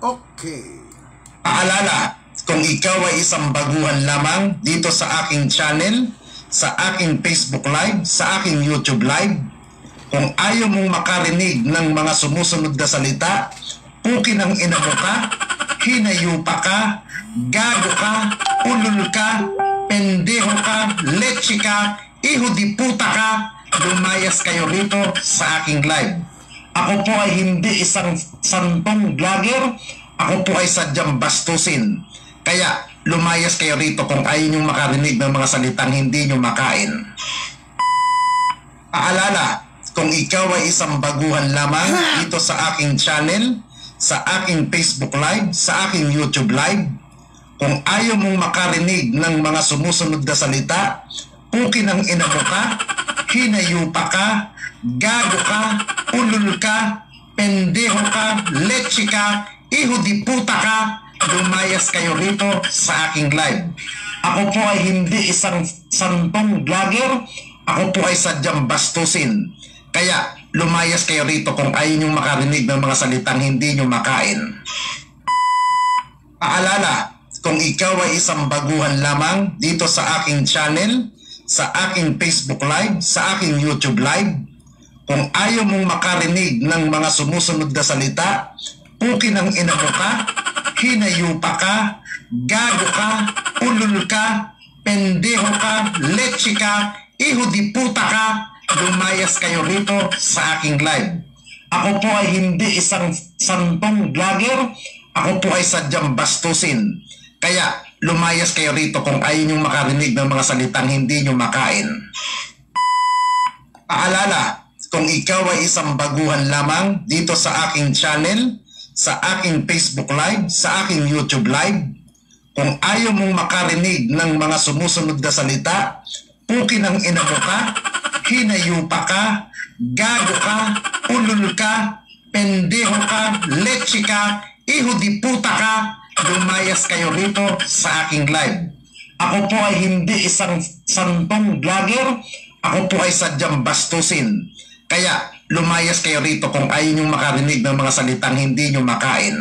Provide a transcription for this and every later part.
Okay. Paalala, kung ikaw ay isang baguhan lamang dito sa aking channel, sa aking Facebook Live, sa aking YouTube Live, kung ayaw mong makarinig ng mga sumusunod na salita, pukin ang ina mo ka, hinayupa ka, gago ka, ulul ka, pendeho ka, leche ka, iho di puta ka, lumayas kayo rito sa aking live. Ako po ay hindi isang santong vlogger, ako po ay sadyang bastusin. Kaya lumayas kayo rito kung ayaw nyo makarinig ng mga salitang hindi nyo makain. Paalala, kung ikaw ay isang baguhan lamang dito sa aking channel, sa aking Facebook Live, sa aking YouTube Live, kung ayaw mong makarinig ng mga sumusunod na salita, pukin ang ina mo ka, hinayupa ka, gago ka, ulul ka, pendeho ka, leche ka, iho di puta ka, lumayas kayo rito sa aking live. Ako po ay hindi isang santong vlogger, ako po ay sadyang bastusin. Kaya lumayas kayo rito kung ayaw nyo makarinig ng mga salitang hindi nyo makain. Paalala, kung ikaw ay isang baguhan lamang dito sa aking channel, sa aking Facebook Live, sa aking YouTube Live, kung ayaw mong makarinig ng mga sumusunod na salita, pukin ang ina mo ka, hinayupa ka, gago ka, ulul ka, pendeho ka, leche ka, iho di puta ka, lumayas kayo rito sa aking live. Ako po ay hindi isang santong vlogger, ako po ay sadyang bastusin. Kaya lumayas kayo rito kung ayaw nyo makarinig ng mga salitang hindi nyo makain. Paalala, kung ikaw ay isang baguhan lamang dito sa aking channel, sa aking Facebook Live, sa aking YouTube Live, kung ayaw mong makarinig ng mga sumusunod na salita, pukin ang ina mo ka, hinayupa ka, gago ka, ulul ka, pendeho ka, leche ka, iho di puta ka, lumayas kayo rito sa aking live. Ako po ay hindi isang santong vlogger, ako po ay sadyang bastusin. Kaya lumayas kayo rito kung ayaw nyo makarinig ng mga salitang hindi nyo makain.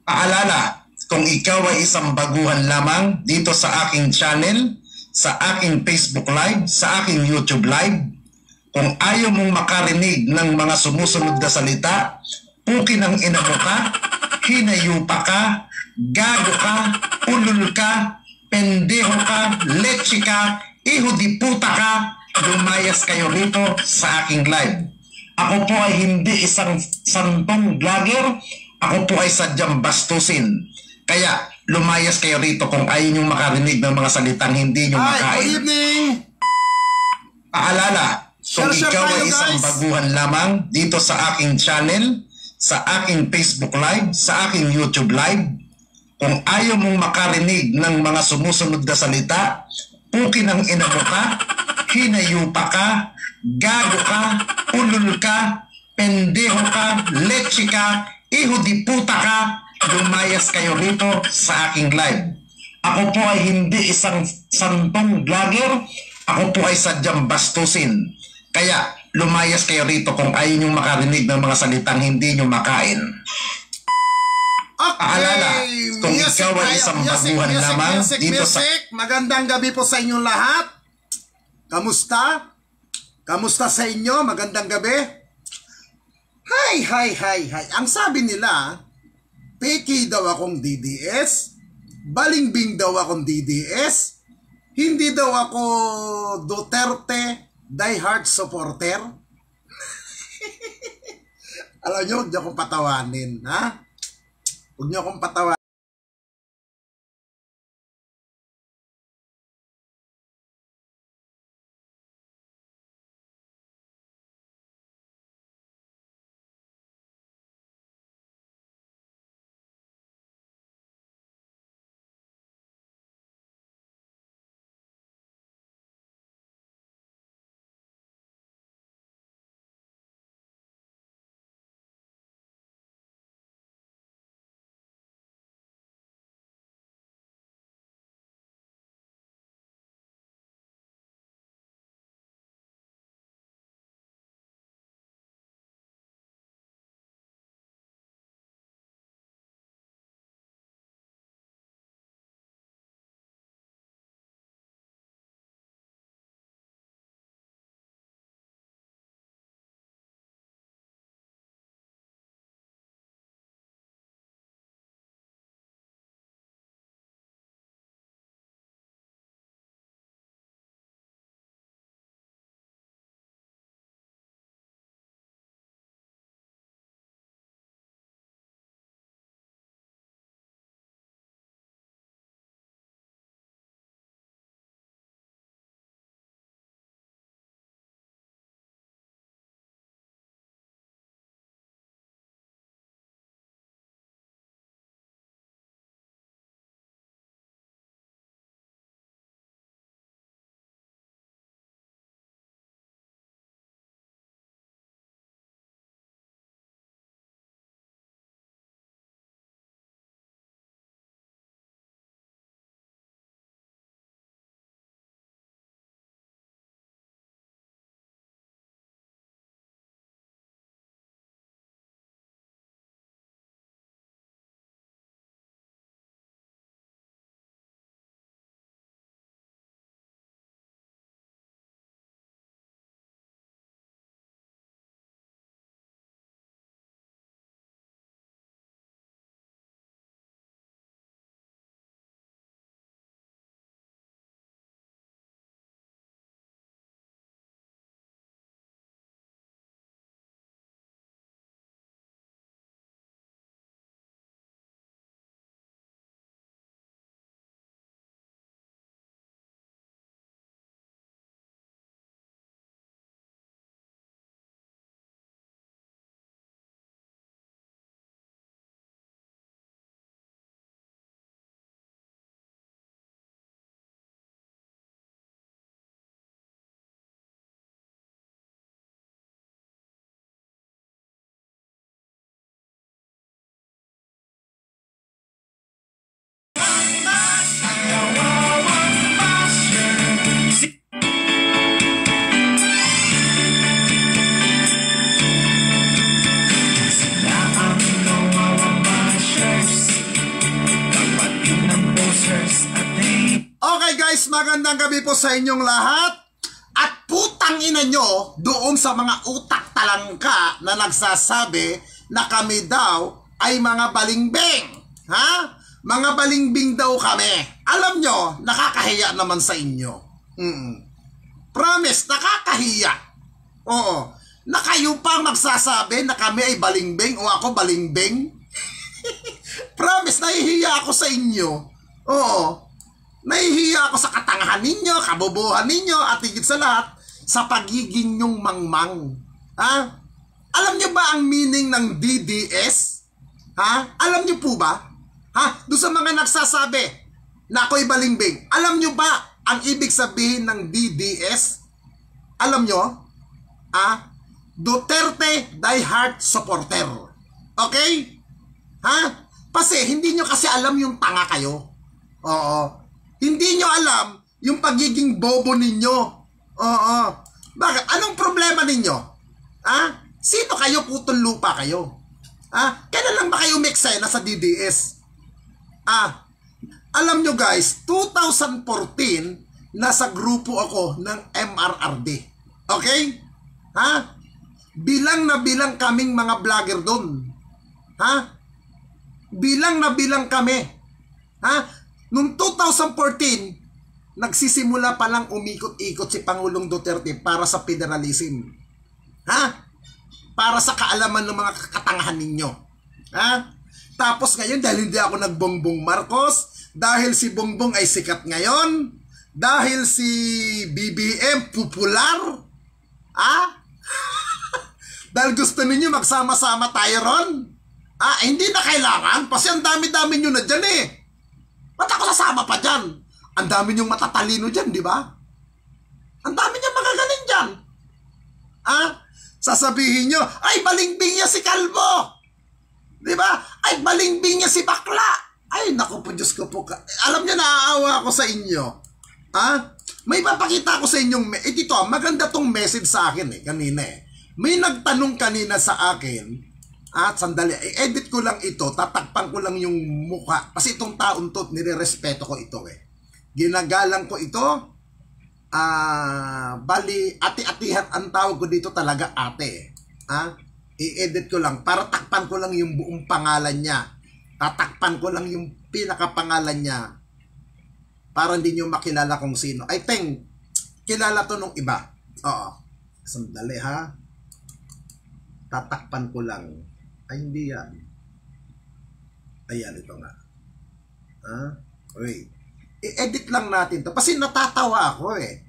Paalala, kung ikaw ay isang baguhan lamang dito sa aking channel, sa aking Facebook Live, sa aking YouTube Live, kung ayaw mong makarinig ng mga sumusunod na salita, pukin ang ina mo ka, hinayupa ka, gago ka, ulul ka, pendeho ka, leche ka, iho di puta ka, lumayas kayo rito sa aking live. Ako po ay hindi isang santong vlogger, ako po ay sadyang bastusin. Kaya lumayas kayo rito kung ayaw nyo makarinig ng mga salitang hindi nyo makain. Good evening! Paalala, kung ikaw ay isang baguhan lamang dito sa aking channel, sa aking Facebook Live, sa aking YouTube Live, kung ayaw mong makarinig ng mga sumusunod na salita, pukin ang ina mo ka, hinayupa ka, gago ka, ulul ka, pendeho ka, leche ka, iho di puta ka, lumayas kayo rito sa aking live. Ako po ay hindi isang santong vlogger, ako po ay sadyang bastusin. Kaya lumayas kayo rito kung ayaw nyo makarinig ng mga salitang hindi nyo makain. Paalala, kung ikaw ay isang baguhan lamang dito sa... Magandang gabi po sa inyong lahat. Kamusta? Kamusta sa inyo? Magandang gabi. Hay. Ang sabi nila, peki daw akong DDS, balingbing daw akong DDS, hindi daw ako Duterte diehard supporter. Alam nyo, huwag niyo akong patawanin, ha? Huwag niyo akong patawanin. magandang gabi po sa inyong lahat. At putang ina nyo doon sa mga utak talangka na nagsasabi na kami daw ay mga balingbing. Ha? Mga balingbing daw kami. Alam nyo, nakakahiya naman sa inyo. Promise, nakakahiya. Oo. Na kayo pang magsasabi na kami ay balingbing o ako balingbing. Promise, nahihiya ako sa inyo. Oo. Nahihiya ako sa katangahan ninyo, kabobohan ninyo, at higit sa lahat, sa pagiging nyong mangmang. Ha? Alam nyo ba ang meaning ng DDS? Ha? Alam nyo po ba? Ha? Doon sa mga nagsasabi na ako'y balingbing, alam nyo ba ang ibig sabihin ng DDS? Alam nyo? Ha? Duterte diehard supporter. Okay? Ha? Kasi hindi nyo kasi alam yung tanga kayo. Oo. Hindi nyo alam yung pagiging bobo ninyo. Oo. Bakit? Anong problema ninyo? Ha? Sino kayo? Putol lupa kayo. Ha? Kailan lang ba kayo miksena sa DDS? Alam nyo guys, 2014, nasa grupo ako ng MRRD. Okay? Ha? Bilang na bilang kaming mga vlogger doon. Ha? Bilang na bilang kami. Ha? Noong 2014, nagsisimula pa lang umikot-ikot si Pangulong Duterte para sa federalism. Ha? Para sa kaalaman ng mga katangahan ninyo. Ha? Tapos ngayon, dahil hindi ako nagbongbong Marcos, dahil si Bongbong ay sikat ngayon, dahil si BBM popular, dahil gusto ninyo magsama-sama tayo ron, hindi na kailangan, kasi ang dami-dami nyo na dyan eh. Ba't ako sasama pa dyan? Ang dami niyong matatalino dyan, di ba? Ang dami niyong mga galing dyan. Sasabihin nyo, ay balingbing niya si Kalbo. Di ba? Ay balingbing niya si Bakla. Ay, naku po, Diyos ko po. Alam niyo, naaawa ako sa inyo. May papakita ko sa inyong, ito, maganda tong message sa akin kanina eh. May nagtanong kanina sa akin, at sandali, i-edit ko lang ito, tatakpan ko lang yung mukha. Kasi itong taon to, nire-respeto ko ito eh. Ginagalang ko ito, bali, ati-atihan ang tawag ko dito talaga ate. I-edit ko lang, para takpan ko lang yung buong pangalan niya. Tatakpan ko lang yung pinakapangalan niya, para hindi nyo makilala kung sino. I think, kilala to nung iba. Oo. Sandali ha. Tatakpan ko lang. Ay, hindi yan. Ayan, ito nga. Wait. I-edit lang natin to. Kasi natatawa ako eh.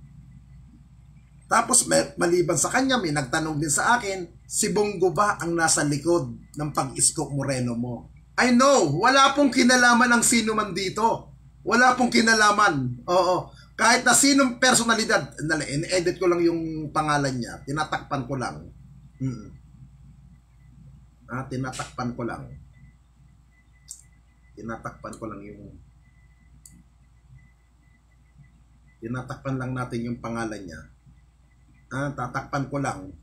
Tapos, maliban sa kanya, may nagtanong din sa akin, si Bongo ba ang nasa likod ng pag-iskop Moreno mo? I know, wala pong kinalaman ng sino man dito. Wala pong kinalaman. Oo. Kahit na sinong personalidad, in-edit ko lang yung pangalan niya. Tinatakpan ko lang. Tinatakpan ko lang. Tinatakpan ko lang yung... Tinatakpan lang natin yung pangalan niya. Tatakpan ko lang.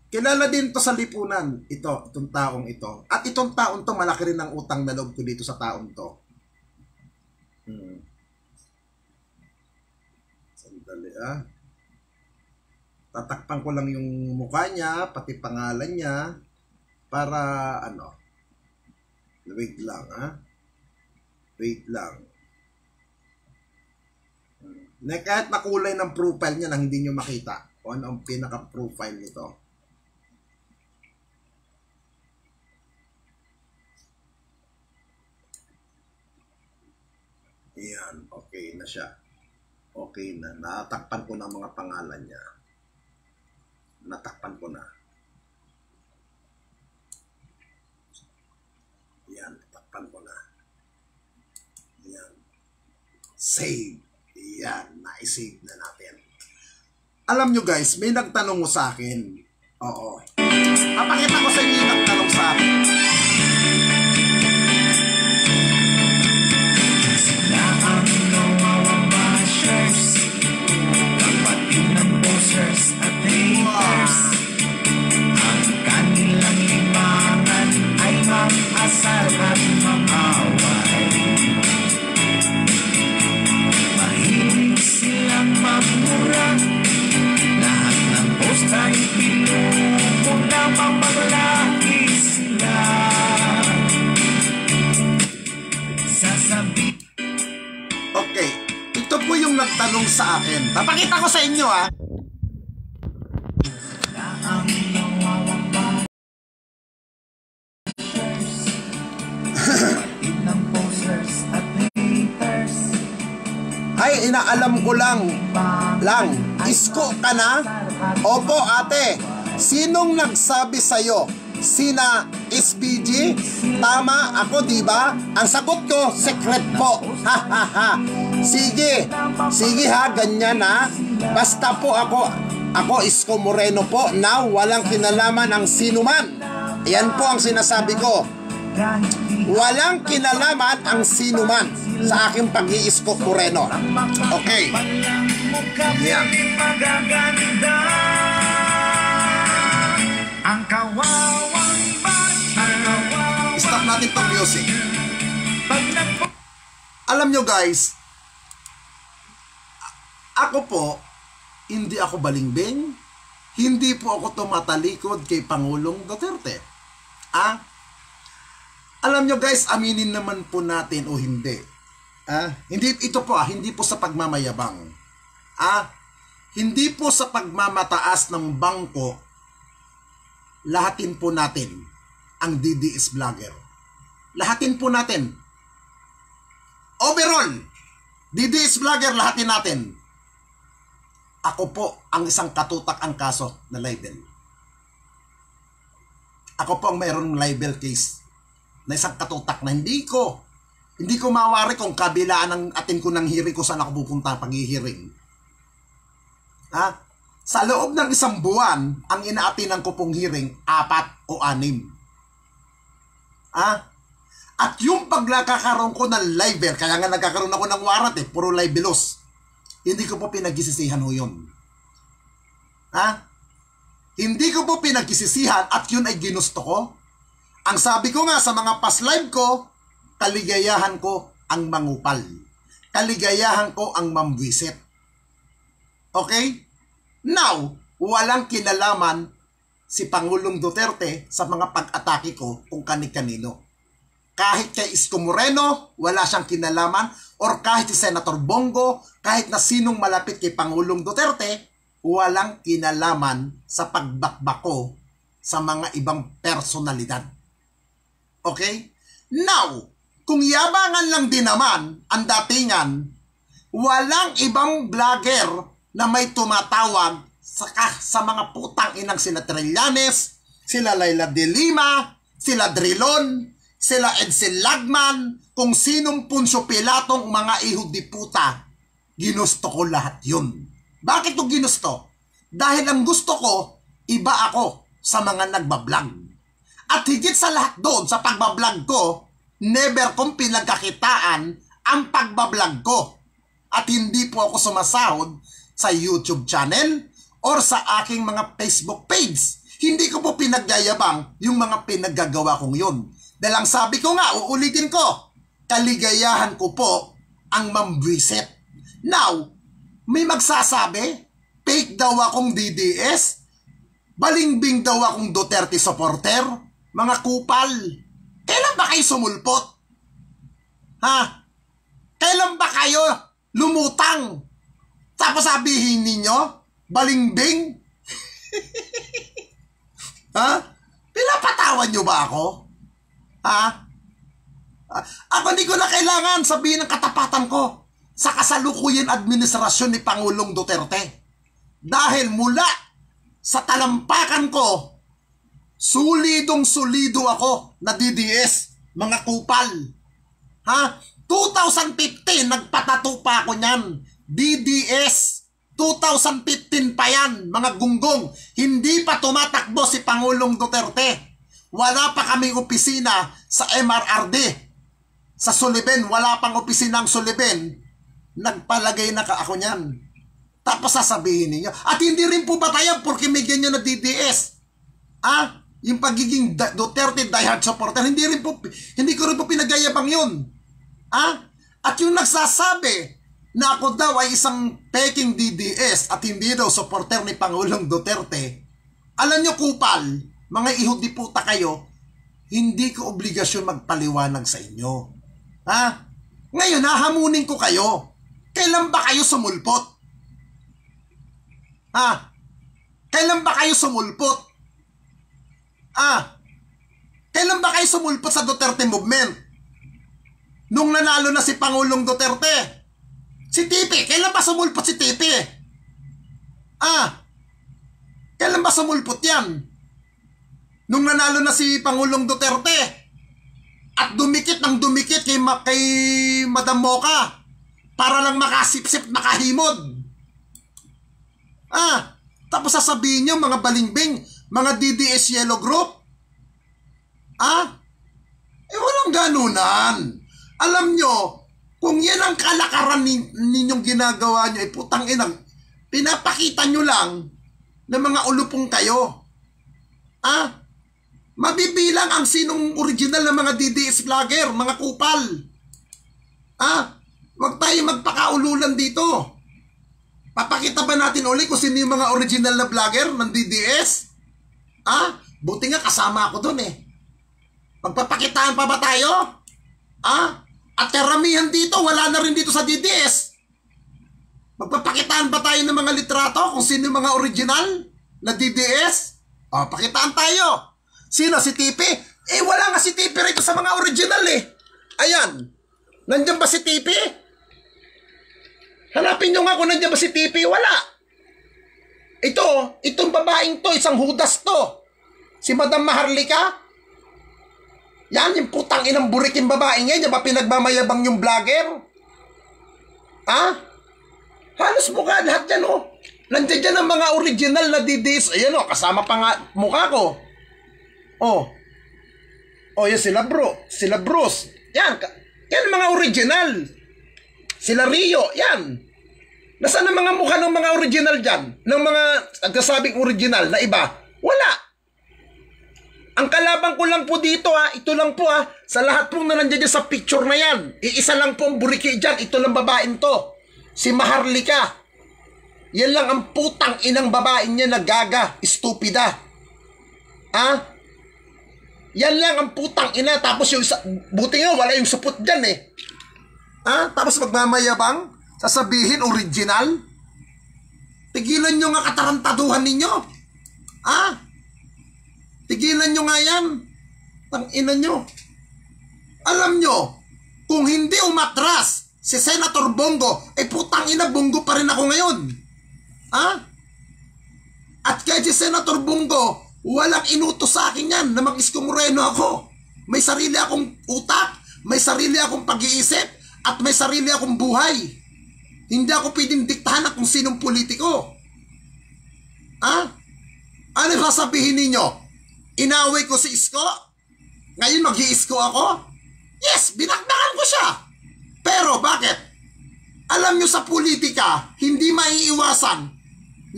Kilala din to sa lipunan. Itong taong ito. At itong taong to, malaki rin ang utang na loob ko dito sa taong to. Sandali Tatakpan ko lang yung mukha niya, pati pangalan niya. Para wait lang wait lang kahit makulay ng profile niya nang hindi nyo makita kung ano ang pinaka-profile nito. Yan, okay na siya. Okay na, natakpan ko na mga pangalan niya. Natakpan ko na. Yan, takpan ko na. Yan. Save. Yan, na-save na natin. Alam nyo guys, may nagtanong mo sa akin. Oo. Papakita ko sa inyo yung nagtanong sa akin. Sila ang mga bashers, kapatid ng bossers at haters. Ang kanilang limangan ay mag-asal at mag-away. sa akin. Papakita ko sa inyo ha. Ay, inaalam ko lang. Isko ka na? Opo, ate. Sinong nagsabi sa'yo? Sina SPG? Tama ako, diba? Ang sagot ko, secret po. Ha, ha, ha. Sige. Sige ha, ganyan ha. Basta po ako Isko Moreno po na walang kinalaman ang sinuman. Yan po ang sinasabi ko. Walang kinalaman ang sinuman sa aking pag-i-Isko Moreno. Okay. Yan. Stop natin tong music. Alam nyo guys, ako po, hindi ako balingbing, hindi po ako tumatalikod kay Pangulong Duterte. Alam nyo guys, aminin naman po natin o hindi. Hindi ito po, hindi po sa pagmamayabang. Hindi po sa pagmamataas ng bangko, lahatin po natin ang DDS vlogger. Lahatin po natin. Overall, DDS vlogger, lahatin natin. Ako po ang isang katutak ang kaso na libel. Ako po ang mayroong libel case na isang katutak na hindi ko mawari kung kabilaan ng atin ko ng hearing ko saan ako pupunta pag-hearing. Sa loob ng isang buwan, ang inaatinan ko pong hearing, 4 o 6. At yung pagkakaroon ko ng libel, kaya nga nagkakaroon ako ng warrant puro libelous. Hindi ko po pinagsisisihan ho yun. Hindi ko po pinagsisisihan at yun ay ginusto ko. Ang sabi ko nga sa mga past live ko, kaligayahan ko ang mangupal. Kaligayahan ko ang mamwisit. Okay? Now, walang kinalaman si Pangulong Duterte sa mga pag-atake ko kung kani-kanino. Kahit kay Isko Moreno, wala siyang kinalaman, or kahit si Senator Bongo, kahit na sinong malapit kay Pangulong Duterte, walang kinalaman sa pagbakbako sa mga ibang personalidad. Okay? Now, kung yabangan lang din naman ang datingan, walang ibang vlogger na may tumatawag sa mga putang inang sila Trillanes, sila Laila de Lima, sila Drilon, sila Edsel Lagman, kung sinong Punsyo Pilatong mga ihod di puta, ginusto ko lahat yun. Bakit ko ginusto? Dahil ang gusto ko, iba ako sa mga nagbablog. At higit sa lahat doon, sa pagbablog ko, never kong pinagkakitaan ang pagbablog ko. At hindi po ako sumasahod sa YouTube channel or sa aking mga Facebook page. Hindi ko po pinagyayabang yung mga pinaggagawa kong yun. Dahil ang sabi ko nga, uulitin ko, kaligayahan ko po ang mambwisit. Now, may magsasabi, fake daw akong DDS, balingbing daw akong Duterte supporter, mga kupal. Kailan ba kayo sumulpot? Kailan ba kayo lumutang? Tapos sabihin ninyo, balingbing? Pinapatawan nyo ba ako? Ako hindi ko na kailangan sabihin ng katapatan ko sa kasalukuyan administrasyon ni Pangulong Duterte. Dahil mula sa talampakan ko, solidong-solido ako na DDS, mga kupal. 2015, nagpatato pa ako niyan. DDS, 2015 pa yan, mga gunggong. Hindi pa tumatakbo si Pangulong Duterte. Wala pa kaming opisina sa MRRD. Sa Sullivan, wala pang opisina ng Sullivan. Nagpalagay na ako niyan. Tapos sasabihin ninyo, at hindi rin po batayan porque may ganyan na DDS. Yung pagiging Duterte diehard supporter, hindi ko rin po pinagayabang yun. At yung nagsasabi na ako daw ay isang peking DDS at hindi daw supporter ni Pangulong Duterte, alam nyo kupal, mga ihudi puta kayo, hindi ko obligasyon magpaliwanag sa inyo. Ngayon, hahamunin ko kayo. Kailan ba kayo sumulpot? Ha? Kailan ba kayo sumulpot? Kailan ba kayo sumulpot sa Duterte movement? Nung nanalo na si Pangulong Duterte. Si Tipi, kailan ba sumulpot si Tipi? Kailan ba sumulpot yan? Nung nanalo na si Pangulong Duterte at dumikit ng dumikit kay Madam Mocha para lang makasipsip, makahimod. Tapos sasabihin niyo mga balingbing, mga DDS Yellow Group. Walang ganunan. Alam nyo, kung yan ang kalakaran ninyong ginagawa nyo, putang inang, pinapakita nyo lang na mga ulupong kayo. Mabibilang ang sinong original na mga DDS vlogger, mga kupal. Huwag tayo magpakaululan dito. Papakita ba natin ulit kung sino yung mga original na vlogger ng DDS? Buti nga kasama ako dun eh. Magpapakitaan pa ba tayo? At karamihan dito, wala na rin dito sa DDS. Magpapakitaan ba tayo ng mga litrato kung sino yung mga original na DDS? Pakitaan tayo. Sino? Si Tipi? Wala nga si Tipi rito sa mga original eh. Ayan. Nandiyan ba si Tipi? Hanapin nyo nga kung nandiyan ba si Tipi. Wala. Itong babaeng to, isang hudas to. Si Madam Maharlika. Yan, yung putang inang buriking babaeng yan. Yan ba pinagmamayabang yung vlogger? Halos mukha lahat yan oh. Nandiyan dyan ang mga original na DDS. Ayan oh, kasama pa nga mukha ko. Yan sila Bruce. Yan mga original. Sila Rio, yan. Nasaan ang mga mukha ng mga original dyan? Ng mga nagsasabing original na iba? Wala. Ang kalaban ko lang po dito ito lang po sa lahat pong nandiyan sa picture na yan. Iisa lang po ang buriki dyan, ito lang babaeng to. Si Maharlika. Yan lang ang putang inang babaeng niya na gaga, estupida. Yan lang ang putang ina. Tapos yung buti nga wala yung supot dyan eh. Tapos magmamayabang, sasabihin original. Tigilan nyo nga katarantaduhan ninyo. Tigilan nyo nga yan. Tang ina nyo. Alam nyo, kung hindi umatras si Senator Bongo, putang ina, Bongo pa rin ako ngayon. At kaya si Senator Bongo, walang inutos sa akin yan na mag-Isko Moreno ako. May sarili akong utak, may sarili akong pag-iisip, at may sarili akong buhay. Hindi ako pwedeng diktahan kung sinong politiko. Ano sasabihin ninyo? Inaway ko si Isko? Ngayon mag-i-Isko ako? Yes, binakbakan ko siya. Pero bakit? Alam nyo sa politika, hindi maiiwasan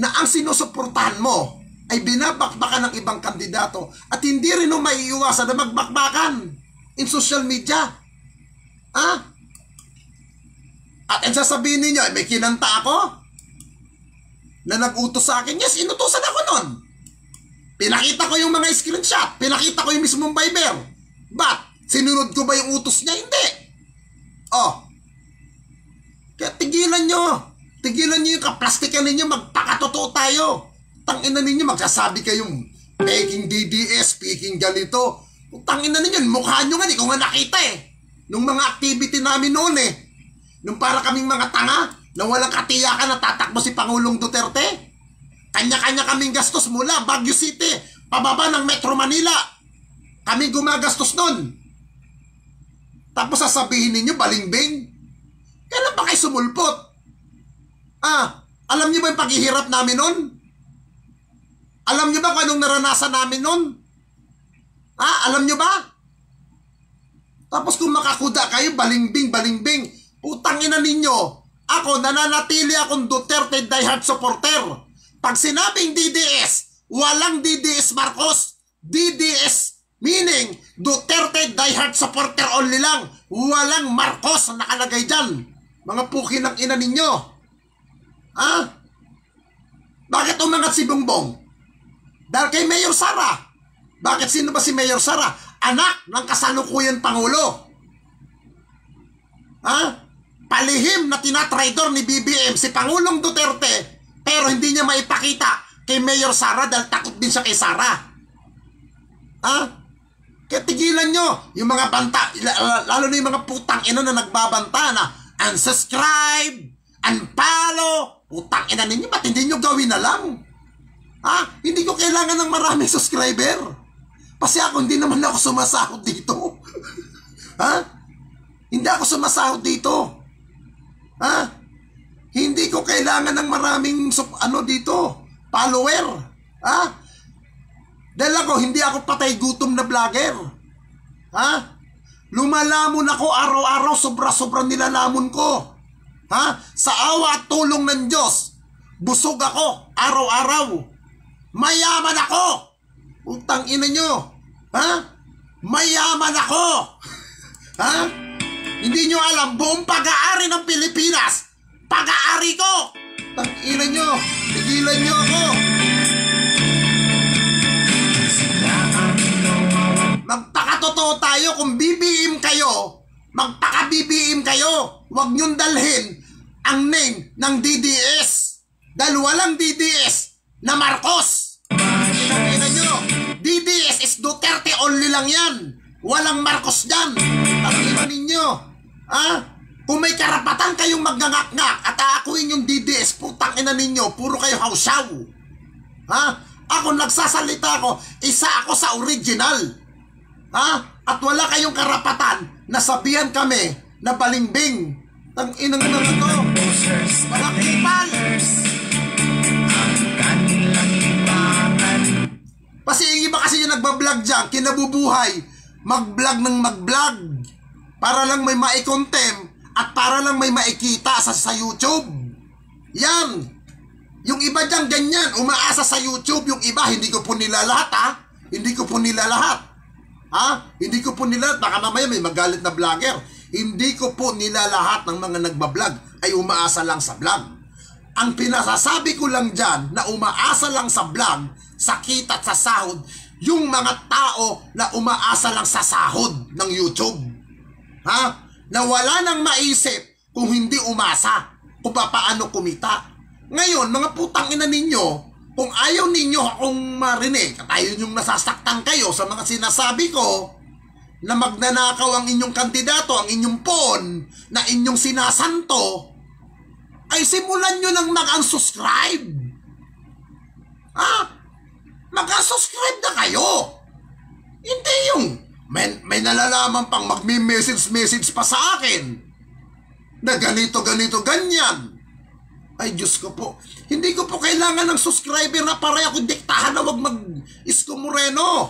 na ang sinusuportahan mo ay binabakbakan ng ibang kandidato at hindi rin maiiwasan na magbakbakan in social media. At ang sasabihin ninyo, may kinanta ako na nag-utos sa akin. Yes, inutusan ako nun. Pinakita ko yung mga screenshot. Pinakita ko yung mismong Viber. But, sinunod ko ba yung utos niya? Hindi. Kaya tigilan nyo. Tigilan nyo yung kaplastikan ninyo. Magpakatotoo tayo. Tangina ninyo, magsasabi kayong peking DDS, peking ganito. Tangina ninyo, mukha nyo nga, di ko nga nakita eh. Nung mga activity namin noon eh. Nung para kaming mga tanga, na walang katiyakan na tatakbo si Pangulong Duterte. Kanya-kanya kaming gastos mula Baguio City, pababa ng Metro Manila. Kami gumagastos nun. Tapos sasabihin ninyo, balingbing. Kailan ba kayo sumulpot? Alam niyo ba yung paghihirap namin nun? Alam niyo ba kung anong naranasan namin nun? Alam niyo ba? Tapos kung makakuda kayo, balingbing, balingbing. Putang ina ninyo. Ako, nananatili akong Duterte diehard supporter. Pag sinabing DDS, walang DDS Marcos. DDS meaning Duterte diehard supporter only lang. Walang Marcos na nakalagay dyan. Mga puki ng ina ninyo. Bakit umangat si Bongbong? Dahil kay Mayor Sara. Bakit sino ba si Mayor Sara? Anak ng kasalukuyan Pangulo. Palihim na tinatraidor ni BBM si Pangulong Duterte Pero hindi niya maipakita kay Mayor Sara dahil takot din siya kay Sara. Kaya tigilan nyo yung mga banta, lalo na yung mga putang ina na nagbabanta na unsubscribe, unfollow, putang ina ninyo, ba't hindi nyo gawin na lang? Hindi ko kailangan ng maraming subscriber. Kasi ako, hindi naman ako sumasahod dito. Hindi ako sumasahod dito. Hindi ko kailangan ng maraming follower. Dahil ako, hindi ako patay gutom na vlogger. Lumalamon ako araw-araw, sobra-sobra nilalamon ko. Sa awa at tulong ng Diyos, busog ako araw-araw. Mayaman ako. Utang ina nyo. Mayaman ako. Hindi nyo alam, buong pag-aari ng Pilipinas, pag-aari ko. Utang ina nyo. Tigilan nyo ako. Magpakatotoo tayo. Kung BBM kayo, magpaka-BBM kayo. Huwag nyong dalhin ang name ng DDS. Dahil walang DDS na Marcos. Tingnan nyo, DDS is Duterte only lang yan. Walang Marcos dyan. Tanginan ninyo. Kung may karapatan kayong magnangak-ngak at aakuin yung DDS, putang ina ninyo, puro kayo hausaw. Ako nagsasalita ako, isa ako sa original. At wala kayong karapatan na sabihan kami na balimbing. Tanginang na to. Walang kipal. Kasi yung iba kasi yung nagbablog dyan, kinabubuhay, mag-vlog ng mag-vlog para lang may maikontent at para lang may maikita sa YouTube. Yan. Yung iba dyan ganyan, umaasa sa YouTube. Yung iba, hindi ko po nila lahat, Hindi ko po nila lahat. Hindi ko po nila, baka mamaya may magalit na vlogger. Hindi ko po nila lahat ng mga nagbablog ay umaasa lang sa vlog. Ang pinasasabi ko lang dyan na umaasa lang sa vlog, sa kita at sa sahod, yung mga tao na umaasa lang sa sahod ng YouTube. Na wala nang maisip kung hindi umasa kung paano kumita. Ngayon, mga putang ina ninyo, kung ayaw ninyo akong marinig at ayaw nyong nasasaktan kayo sa mga sinasabi ko na magnanakaw ang inyong kandidato, ang inyong pon, na inyong sinasanto, ay simulan nyo nang mag-unsubscribe. Mag-unsubscribe na kayo. Hindi yung may nalalaman pang magme-message pa sa akin na ganito, ganyan. Ay, Diyos ko po. Hindi ko po kailangan ng subscriber na para ako diktahan na wag mag-Isko Moreno.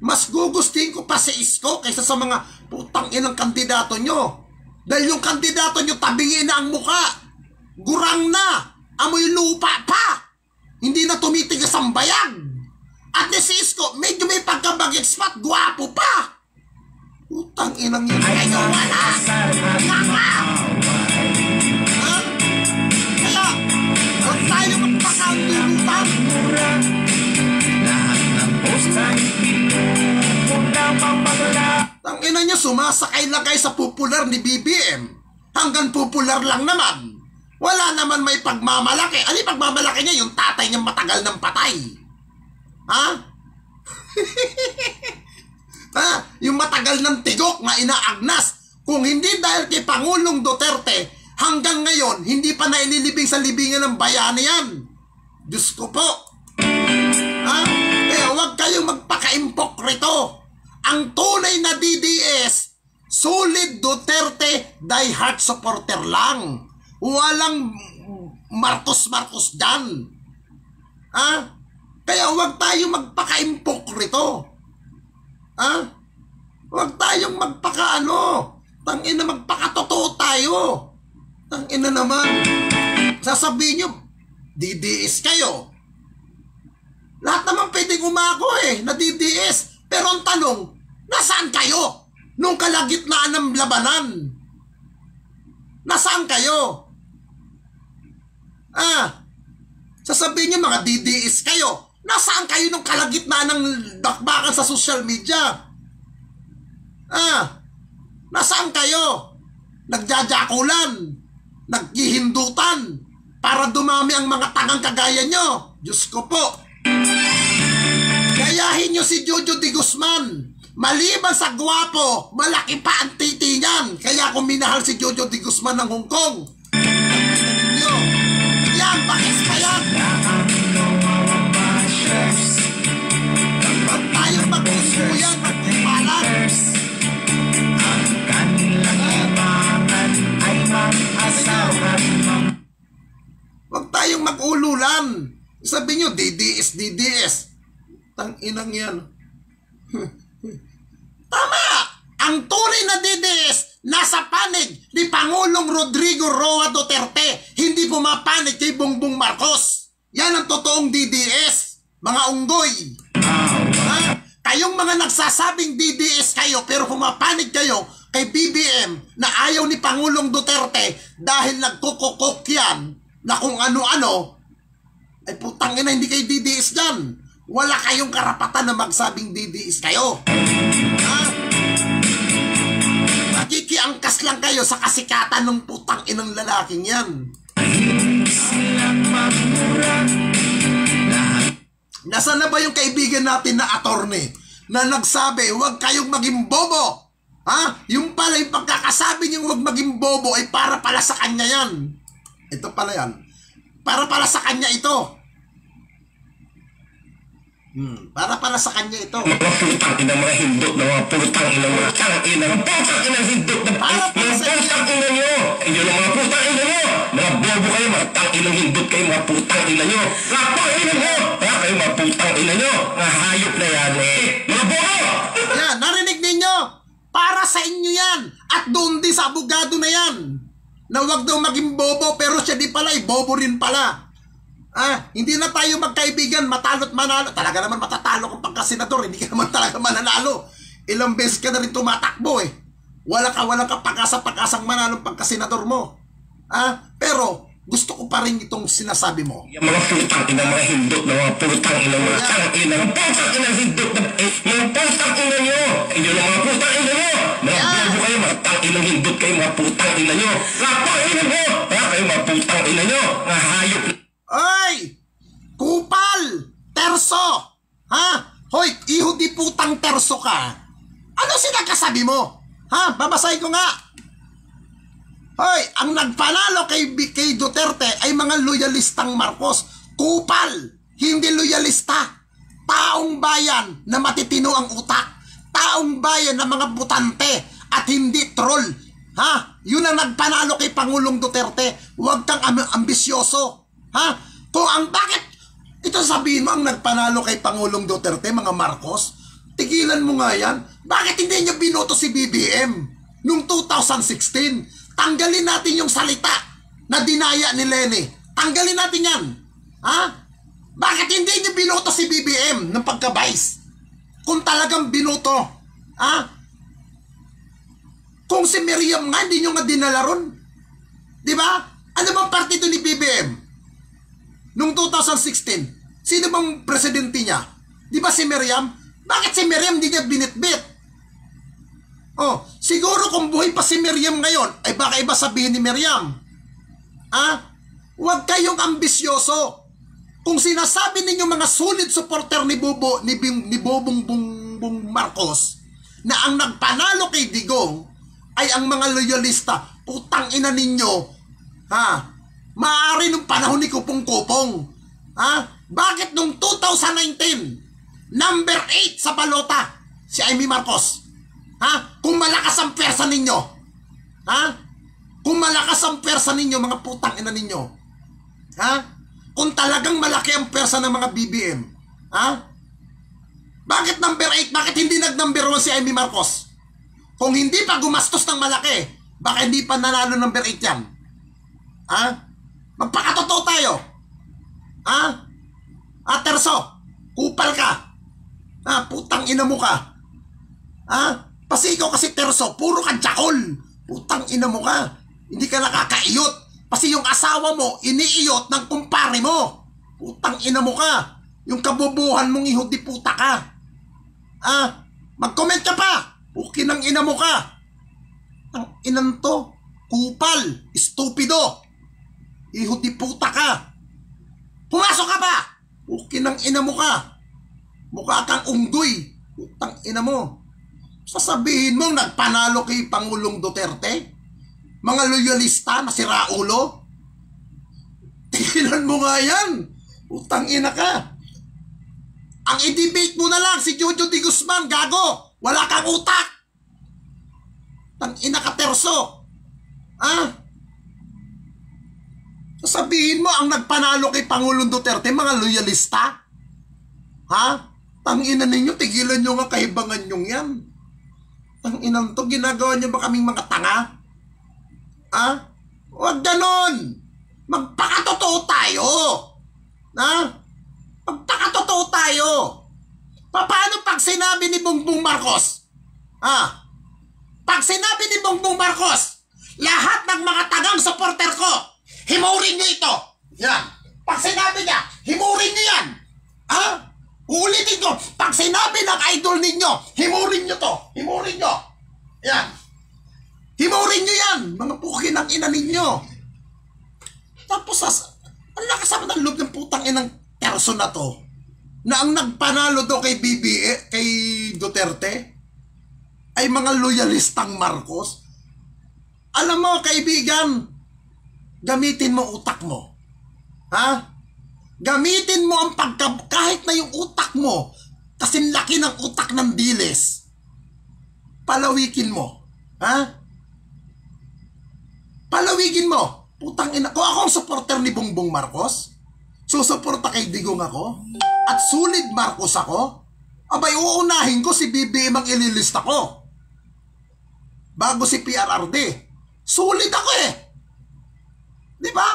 Mas gugustin ko pa si Isko kaysa sa mga putang inang kandidato nyo. Dahil yung kandidato nyo, tabingin na ang muka. Gurang na. Amoy lupa pa. Hindi na tumitigas ang bayag. At si Isko, medyo may pagkabagig spot, guwapo pa. Putang inang yun. Ay, wala. Kaya, huwag tayo magpakalimutan. Lahat ng postay, tangina niya, sumasakay lang kayo sa popular ni BBM. Hanggang popular lang naman. Wala naman may pagmamalaki. Ano yung pagmamalaki niya? Yung tatay niya matagal ng patay. Yung matagal ng tigok na inaagnas. Kung hindi dahil kay Pangulong Duterte, hanggang ngayon, hindi pa naililibing sa libingan ng bayani yan. Diyos ko po. Kaya huwag kayong magpaka-impok rito. Ang tunay na DDS, solid Duterte diehard supporter lang. Walang Marcos dyan. Kaya huwag tayong magpaka-impok rito. Huwag tayong tangina, magpakatotoo tayo. Tangina naman. Sasabihin nyo, DDS kayo. Lahat naman pwedeng umako na DDS. Pero ang tanong, nasaan kayo? Nung kalagitnaan ng labanan. Nasaan kayo? Sasabihin nyo mga DDS kayo. Nasaan kayo nung kalagitnaan ng bakbakan sa social media? Nasaan kayo? Nagjajakulan. Naghihindutan. para dumami ang mga tangang kagaya nyo. Diyos ko po. Gayahin nyo si Jojo de Guzman. Maliban sa gwapo, malaki pa ang titi niyan. Kaya ako minahal si Jojo de Guzman ng Hong Kong. Yan, bakit pa yan? Huwag tayong magkusuyan, magkumpalan. Ang kanilang yamangan ay mag-asahan. Huwag tayong mag-ululan. Sabi nyo, DDS, DDS. Tang-inang yan. Tama! Ang tunay na DDS nasa panig ni Pangulong Rodrigo Roa Duterte, hindi pumapanig kay Bongbong Marcos. Yan ang totoong DDS, mga unggoy. Ha? Kayong mga nagsasabing DDS kayo pero pumapanig kayo kay BBM na ayaw ni Pangulong Duterte dahil nagkukukok yan na kung ano-ano, ay putang ina, hindi kayo DDS dyan. Wala kayong karapatan na magsabing DDS kayo. Ha? Nakikiangkas lang kayo sa kasikatan ng putang inang lalaking yan. Nasaan na ba yung kaibigan natin na attorney na nagsabi, huwag kayong maging bobo? Ha? Yung pala, yung pagkakasabi niyong huwag maging bobo ay para pala sa kanya yan. Ito pala yan. Para pala sa kanya ito. Para pala sa kanya ito. Mga putang inang mga hindot na mga putang inang mga inang putang inang hindot na Para pala sa putang ina nyo. Inyo na mga putang ina nyo. Mga bobo kayo, mga tang inang hindot kayo, mga putang ina nyo. Lapang ina nyo. Kaya kayo mga putang ina nyo. Mga hayop na yan eh. Mga bobo! Yan, narinig ninyo? Para sa inyo yan. At doon din sa abogado na yan. Na wag daw maging bobo pero siya di pala, bobo rin pala. Hindi na tayo magkaibigan, matalo't manalo. Talaga naman matatalo kang pagkasenador, hindi ka naman talaga mananalo. Ilang beses ka na rin tumatakbo eh. Walang ka pagkasang manalo pagkasenador mo. Pero gusto ko pa rin itong sinasabi mo. Yung mga putang inang mga hindot na mga putang inang mga inang putang inang hindot na mga putang ina nyo. Inyo na mga putang ina nyo. Mga bobo kayo, mga tang inang hindot kayo, mga putang ina nyo. Lapang ina nyo. Kaya kayo mga putang ina nyo. Mga hayop. Oy! Kupal! Terso! Hoy, iho di putang terso ka. Ano sinakasabi mo? Babasahin ko nga. Hoy, ang nagpanalo kay Duterte ay mga loyalistang Marcos. Kupal! Hindi loyalista. Taong bayan na matitino ang utak. Taong bayan na mga butante at hindi troll. Yun ang nagpanalo kay Pangulong Duterte. Huwag kang ambisyoso. Kung ang bakit ito sabihin mo ang nagpanalo kay Pangulong Duterte, mga Marcos, tigilan mo nga yan. Bakit hindi niya binoto si BBM noong 2016? Tanggalin natin yung salita na dinaya ni Leni. Tanggalin natin yan. Bakit hindi niya binoto si BBM ng pagka-vice? Kung talagang binoto, kung si Miriam nga, hindi nyo nga dinala ron. Diba? Ano bang partido ni BBM? Noong 2016, sino bang presidente niya? Di ba si Miriam? Bakit si Miriam di niya binitbit? Siguro kung buhay pa si Miriam ngayon, ay baka iba sabihin ni Miriam. Huwag kayong ambisyoso. Kung sinasabi ninyo mga solid supporter ni Bobong Marcos na ang nagpanalo kay Digong ay ang mga loyalista, putang ina ninyo, maaari nung panahon ni Kupong-Kupong. Bakit nung 2019, number 8 sa balota, si Amy Marcos? Kung malakas ang pwersa ninyo, kung malakas ang pwersa ninyo, mga putang ina ninyo, kung talagang malaki ang pwersa ng mga BBM, bakit number 8? Bakit hindi nag-number 1 si Amy Marcos? Kung hindi pa gumastos ng malaki, baka hindi pa nanalo number 8 yan. Magpakatotoo tayo. Terso, kupal ka. Putang ina mo ka. Kasi ikaw kasi Terso, puro ka jakol. Putang ina mo ka. Hindi ka nakakaiyot. Kasi yung asawa mo, iniiyot ng kumpare mo. Putang ina mo ka. Yung kabubuhan mong ihod di puta ka. Mag-comment ka pa. Pukinang ina mo ka. Ang inan to, kupal, estupido. Ihuti puta ka. Pumasok ka ba? Ukin ng ina mo ka. Mukha kang unggoy. Putang ina mo. Sasabihin mo nagpanalo kay Pangulong Duterte? Mga loyalista na si Raulo? Tigilan mo nga yan. Putang ina ka. Ang i-debate mo na lang si Jojo Di Guzman, gago. Wala kang utak. Tang ina ka, Terso. Ha? Sasabihin mo ang nagpanalo kay Pangulong Duterte, mga loyalista? Ha? Tangina ninyo, tigilan nyo nga kahibangan nyo yan. Tanginang to, ginagawa nyo ba kaming mga tanga? Ha? Huwag ganon. Magpakatotoo tayo. Ha? Magpakatotoo tayo. Paano pag sinabi ni Bongbong Marcos? Ha? Pag sinabi ni Bongbong Marcos, lahat ng mga tagang supporter ko, himurin nyo ito. Yan. Pag sinabi niya, himurin nyo yan. Ha? Uulitin ko, pag sinabi ng idol ninyo, himurin nyo to. Himurin nyo. Yan. Himurin nyo yan. Mga pukin ng ina ninyo. Tapos, ang lakas naman ng loob ng putang inang Terso na to, na ang nagpanalo do kay BBM, kay Duterte, ay mga loyalistang Marcos. Alam mo, kaibigan, gamitin mo utak mo. Ha? Gamitin mo ang kahit na yung utak mo, kasi laki ng utak ng diles, palawikin mo. Ha? Palawikin mo. Putang ina. Kung ako ang supporter ni Bongbong Marcos, susuporta kay Digong ako, at Sulid Marcos ako, abay uunahin ko si BBM ang ililista ko. Bago si PRRD. Sulit ako eh. Di ba?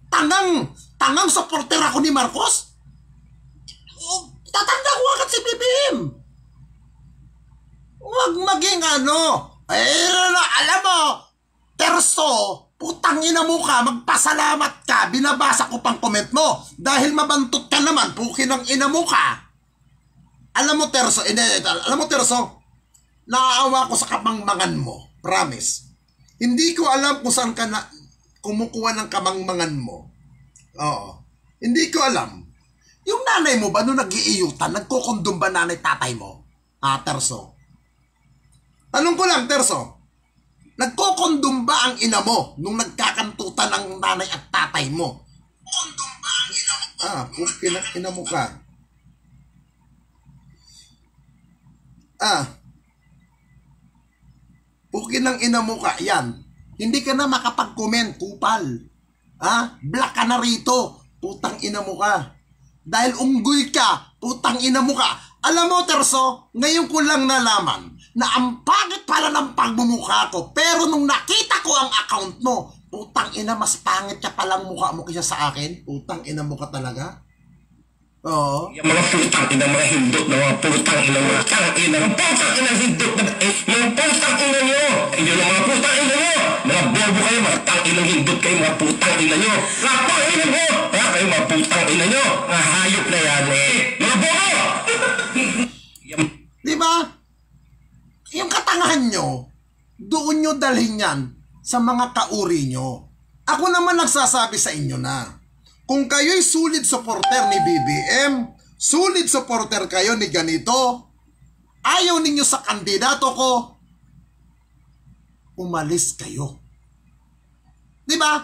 Tangang supporter ako ni Marcos. Tatanda ko agad si BBM. Huwag maging ano. Alam mo, Terso, putang ina mo ka, magpasalamat ka, binabasa ko pang comment mo. Dahil mabantot ka naman, pukin ng ina mo ka. Alam mo, Terso, naaawa ko sa kamangmangan mo. Promise. Hindi ko alam kung saan ka na kumukuha ng kamangmangan mo. Oo. Hindi ko alam. Yung nanay mo ba, nung nag-iiyutan, nagkukondom ba nanay tatay mo? Terso. Tanong ko lang, Terso. Nagkokondom ba ang ina mo nung nagkakantutan ng nanay at tatay mo? Kondom ba ang ina mo? Pukin ng ina mo ka. Pukin ng ina mo ka. Yan. Hindi ka na makapag-comment, kupal. Black ka na rito. Putang ina mo ka. Dahil unggoy ka, putang ina mo ka. Alam mo, Terso, ngayon ko lang nalaman na ang pangit pala ng pagmumukha ko. Pero nung nakita ko ang account mo, putang ina, mas pangit ka palang mukha mo kaysa sa akin. Putang ina mo ka talaga. Oo. Yung mga putang ina, mga hindot na mga putang ina, mga tang ina, mga putang ina hindot na mga putang ina nyo. Yun ang mga putang ina nyo. Mga bobo kayo, mga tang ina hindot kayo, mga putang ina nyo. Mga putang ina nyo. Kayo mga putang ina nyo. Mga hayop na yan eh. Mga bobo. Diba? Yung katangahan nyo, doon nyo dalhin yan sa mga kauri nyo. Ako naman nagsasabi sa inyo na, kung kayo'y sulit supporter ni BBM, sulit supporter kayo ni ganito, ayaw ninyo sa kandidato ko, umalis kayo. Diba?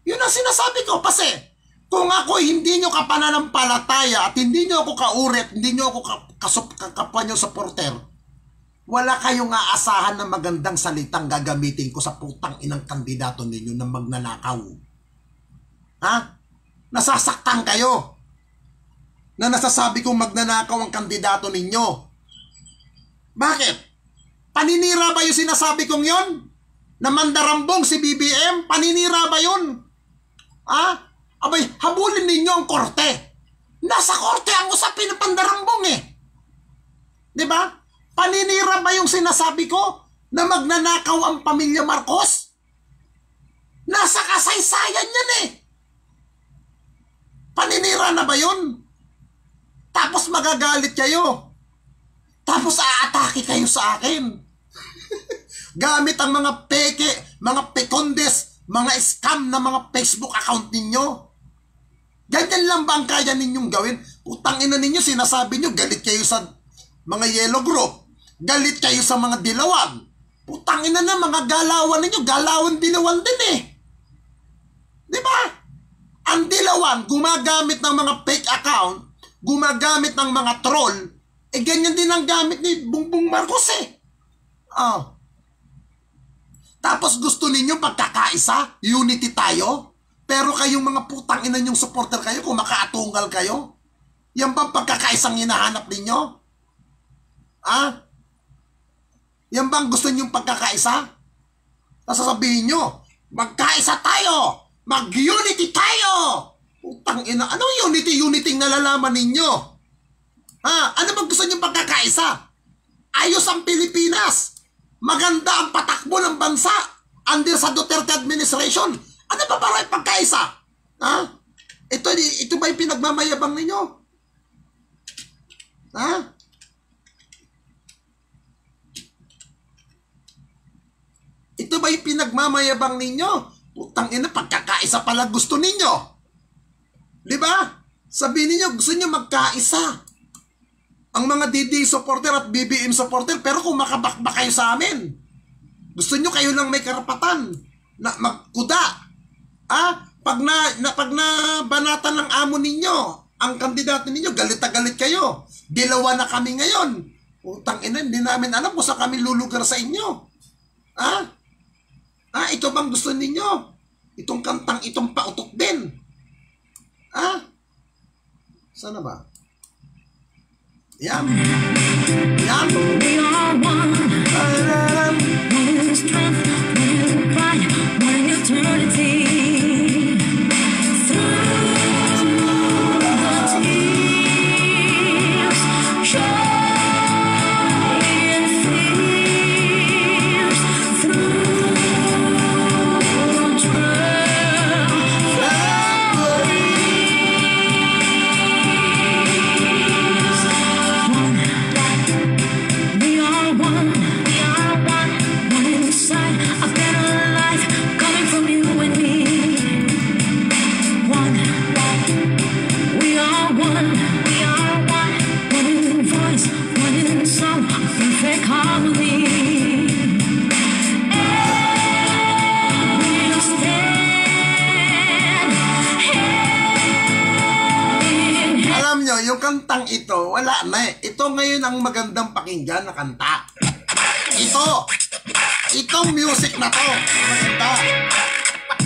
Yun ang sinasabi ko. Kasi, kung ako hindi nyo kapananampalataya at hindi nyo ako kaurit, hindi nyo ako kapanyo supporter, wala kayong aasahan na magandang salitang gagamitin ko sa putang inang kandidato ninyo na magnanakaw. Nasasaktan kayo na nasasabi kong magnanakaw ang kandidato ninyo. Bakit? Paninira ba yung sinasabi kong yon? Na mandarambong si BBM? Paninira ba yun? Abay, habulin ninyo ang korte. Nasa korte ang usapin ng pandarambong eh. Diba? Paninira ba yung sinasabi ko na magnanakaw ang pamilya Marcos? Nasa kasaysayan yan eh. Paninira na ba yun? Tapos magagalit kayo. Tapos aatake kayo sa akin. Gamit ang mga peke, mga pekondes, mga scam na mga Facebook account ninyo. Ganyan lang ba ang kaya ninyong gawin? Putang ina ninyo, sinasabi nyo, galit kayo sa mga yellow group. Galit kayo sa mga dilawan. Putang ina na, mga galawan ninyo, galawan dilawan din eh. Di ba? Ang dilawan, gumagamit ng mga fake account, gumagamit ng mga troll, ganyan din ang gamit ni Bongbong Marcos eh. Oh. Tapos gusto ninyo pagkakaisa, unity tayo, pero kayong mga putang ina nyong supporter kayo, kung makaatungal kayo, yan bang pagkakaisang hinahanap ninyo? Yan bang gusto nyong pagkakaisa? Sasabihin nyo, magkaisa tayo, mag-unity tayo. Putang ina, anong unity? Unity ang nalalaman ninyo. Ano bang gusto nyong pagkakaisa? Ayos ang Pilipinas. Maganda ang patakbo ng bansa under sa Duterte administration. Ano ba para pagkaisa? Ito ba yung pinagmamayabang ninyo? Ito ba yung pinagmamayabang ninyo? Putang ina, pagkakaisa pala gusto ninyo. Di ba? Sabihin niyo gusto niyo magkaisa. Ang mga DD supporter at BBM supporter, pero kung makabakbak kayo sa amin, gusto niyo kayo lang may karapatan na magkuda. Pag nabanatan ng amo ninyo, ang kandidato ninyo, galit na galit kayo. Dilawa na kami ngayon. Putang ina, hindi namin alam kung saan kami lulugar sa inyo. Ito bang gusto ninyo? Itong kantang itong pautok din. Sana ba? Yan. Yan. We are one. One in strength, one in pride, one in eternity. Through the tears, joy and fears, through trial, we are one. We are one. One inside, a better life coming from you and me. One. We are one. We are one. One in voice, one in song, a perfect harmony. And we'll stand hand in hand. Alam nyo, yung kantang ito, wala na eh. Ito ngayon ang magandang pakinggan na kanta. Itong music na to, maganda.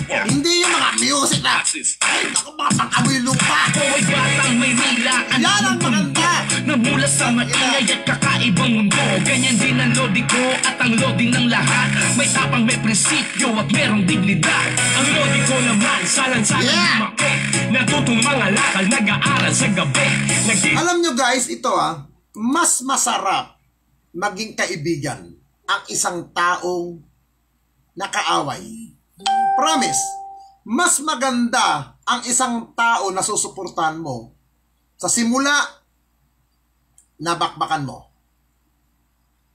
Hindi yung mga music na, ay, naku, mga pang-amoy lupa. Ay batang Maynila, Yan ang maganda. Namula sa maingay at kakaibang mundo. Ganyan din ang loading ko at ang loading ng lahat. May tapang, may prinsipyo at merong dignidad. Ang loading ko naman, salang-salang lumaki. Natutong mga lakal, nag-aaral sa gabi. Alam nyo guys, ito mas masarap maging kaibigan ang isang taong nakaaway. Promise, mas maganda ang isang tao na susuportahan mo sa simula, nabakbakan mo.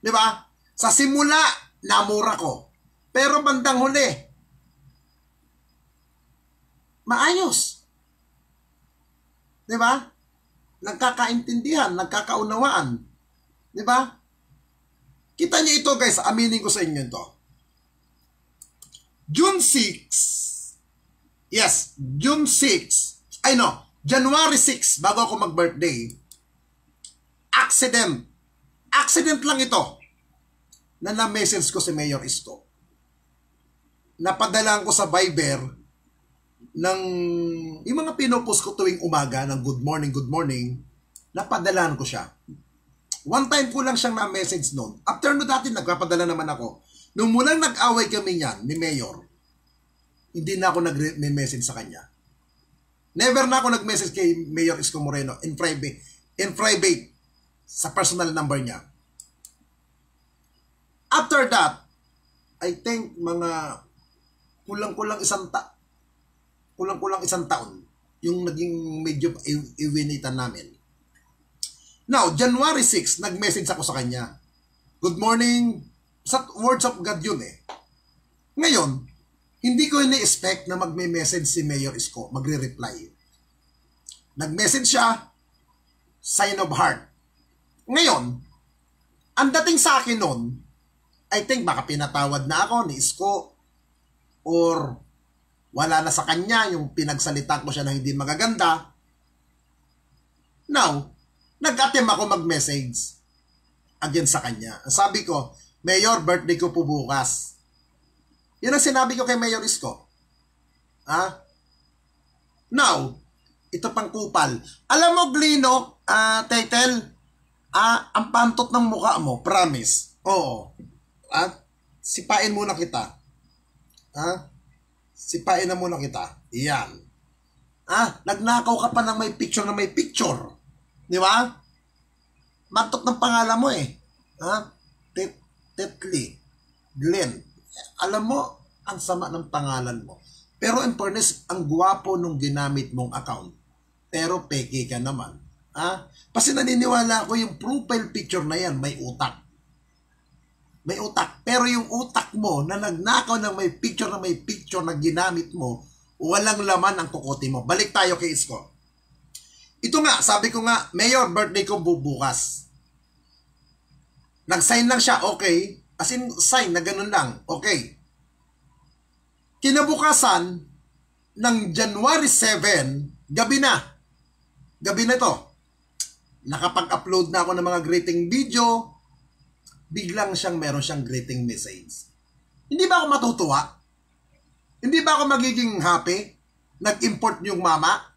Di ba? Sa simula, namura ko. Pero bandang huli, maayos. Di ba? Nagkakaintindihan, nagkakaunawaan. Di ba? Kita niyo ito guys, aminin ko sa inyo ito. June 6, yes, June 6, January 6, bago ako mag-birthday, accident lang ito, na na-message ko si Mayor Isko. Napadalaan ko sa Viber ng yung mga pinopost ko tuwing umaga ng good morning, napadalaan ko siya. One time ko lang siyang na-message noon. After no dati, nagpapadala naman ako. Nung mulang nag-away kami niyan, ni Mayor, hindi na ako nag-message sa kanya. Never na ako nag-message kay Mayor Isko Moreno in private sa personal number niya. After that, I think mga kulang-kulang isang taon yung naging medyo iwinitan namin. Now, January 6, nag-message ako sa kanya. Good morning. Sa words of God yun eh. Ngayon, Hindi ko ini-expect na magme-message si Mayor Isko, magre-reply. Nag-message siya, sign of heart. Ngayon, ang dating sa akin nun, I think baka pinatawad na ako ni Isko or wala na sa kanya yung pinagsalita ko siya na hindi magaganda. Now, nag-attempt ako mag-message again sa kanya. Sabi ko, Mayor, birthday ko po bukas. Yun ang sinabi ko kay Mayor Isko. Now, ito pang kupal. Alam mo, Glino, Tetel, ang pantot ng mukha mo, promise. Oo. Sipain muna kita. Sipain na muna kita. Iyan. Nagnakaw ka pa ng may picture na may picture. Di ba? Mantot ng pangalan mo eh. Tetli. Glenn. Alam mo, ang sama ng pangalan mo. Pero in fairness, ang guwapo nung ginamit mong account. Pero peke ka naman. Kasi naniniwala ako yung profile picture na yan, may utak. May utak. Pero yung utak mo na nagnakaw ng may picture na ginamit mo, walang laman ang kukote mo. Balik tayo kay Isko. Ito nga, sabi ko nga, Mayor, birthday ko bukas. Nag-sign lang siya, okay. As in, sign na ganun lang, okay. Kinabukasan, ng January 7, gabi na. Gabi na to. Nakapag-upload na ako ng mga greeting video, biglang meron siyang greeting message. Hindi ba ako matutuwa? Hindi ba ako magiging happy? Nag-import yung mama?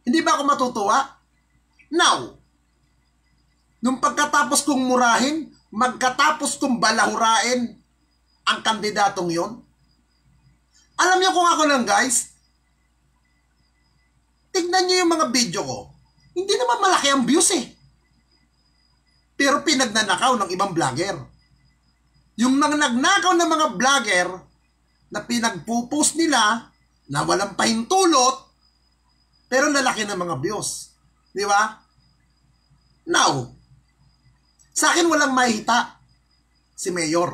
Hindi ba ako matutuwa? Now, nung pagkatapos kong murahin, magkatapos kong balahurain ang kandidatong yon, alam niyo kung ako lang guys, tignan niyo yung mga video ko. Hindi naman malaki ang views eh. Pero pinagnanakaw ng ibang vlogger. Yung mga nagnakaw ng mga vlogger na pinagpo-post nila na walang pahintulot, pero lalaki ng mga views. Di ba? Now, sa akin walang mahita si Mayor.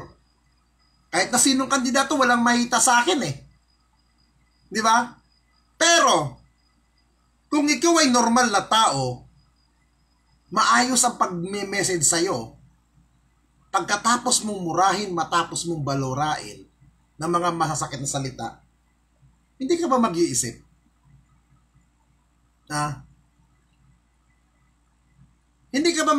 Kahit na sinong kandidato, walang mahita sa akin eh. Di ba? Pero, kung ikaw ay normal na tao, maayos ang pag-message sa'yo, pagkatapos mong murahin, matapos mong balurain ng mga masasakit na salita, hindi ka ba mag-iisip? Hindi ka ba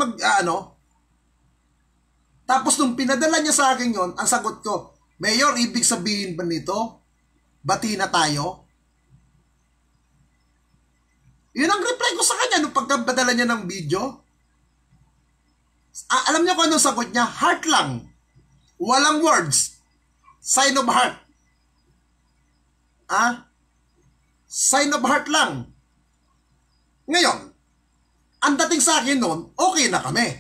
Tapos nung pinadala niya sa akin yon, ang sagot ko, Mayor, ibig sabihin ba nito? Bati na tayo? Yun ang reply ko sa kanya nung pagkabadala niya ng video. Alam niyo kung anong sagot niya? Heart lang. Walang words. Sign of heart. Sign of heart lang. Ngayon, ang dating sa akin noon, okay na kami.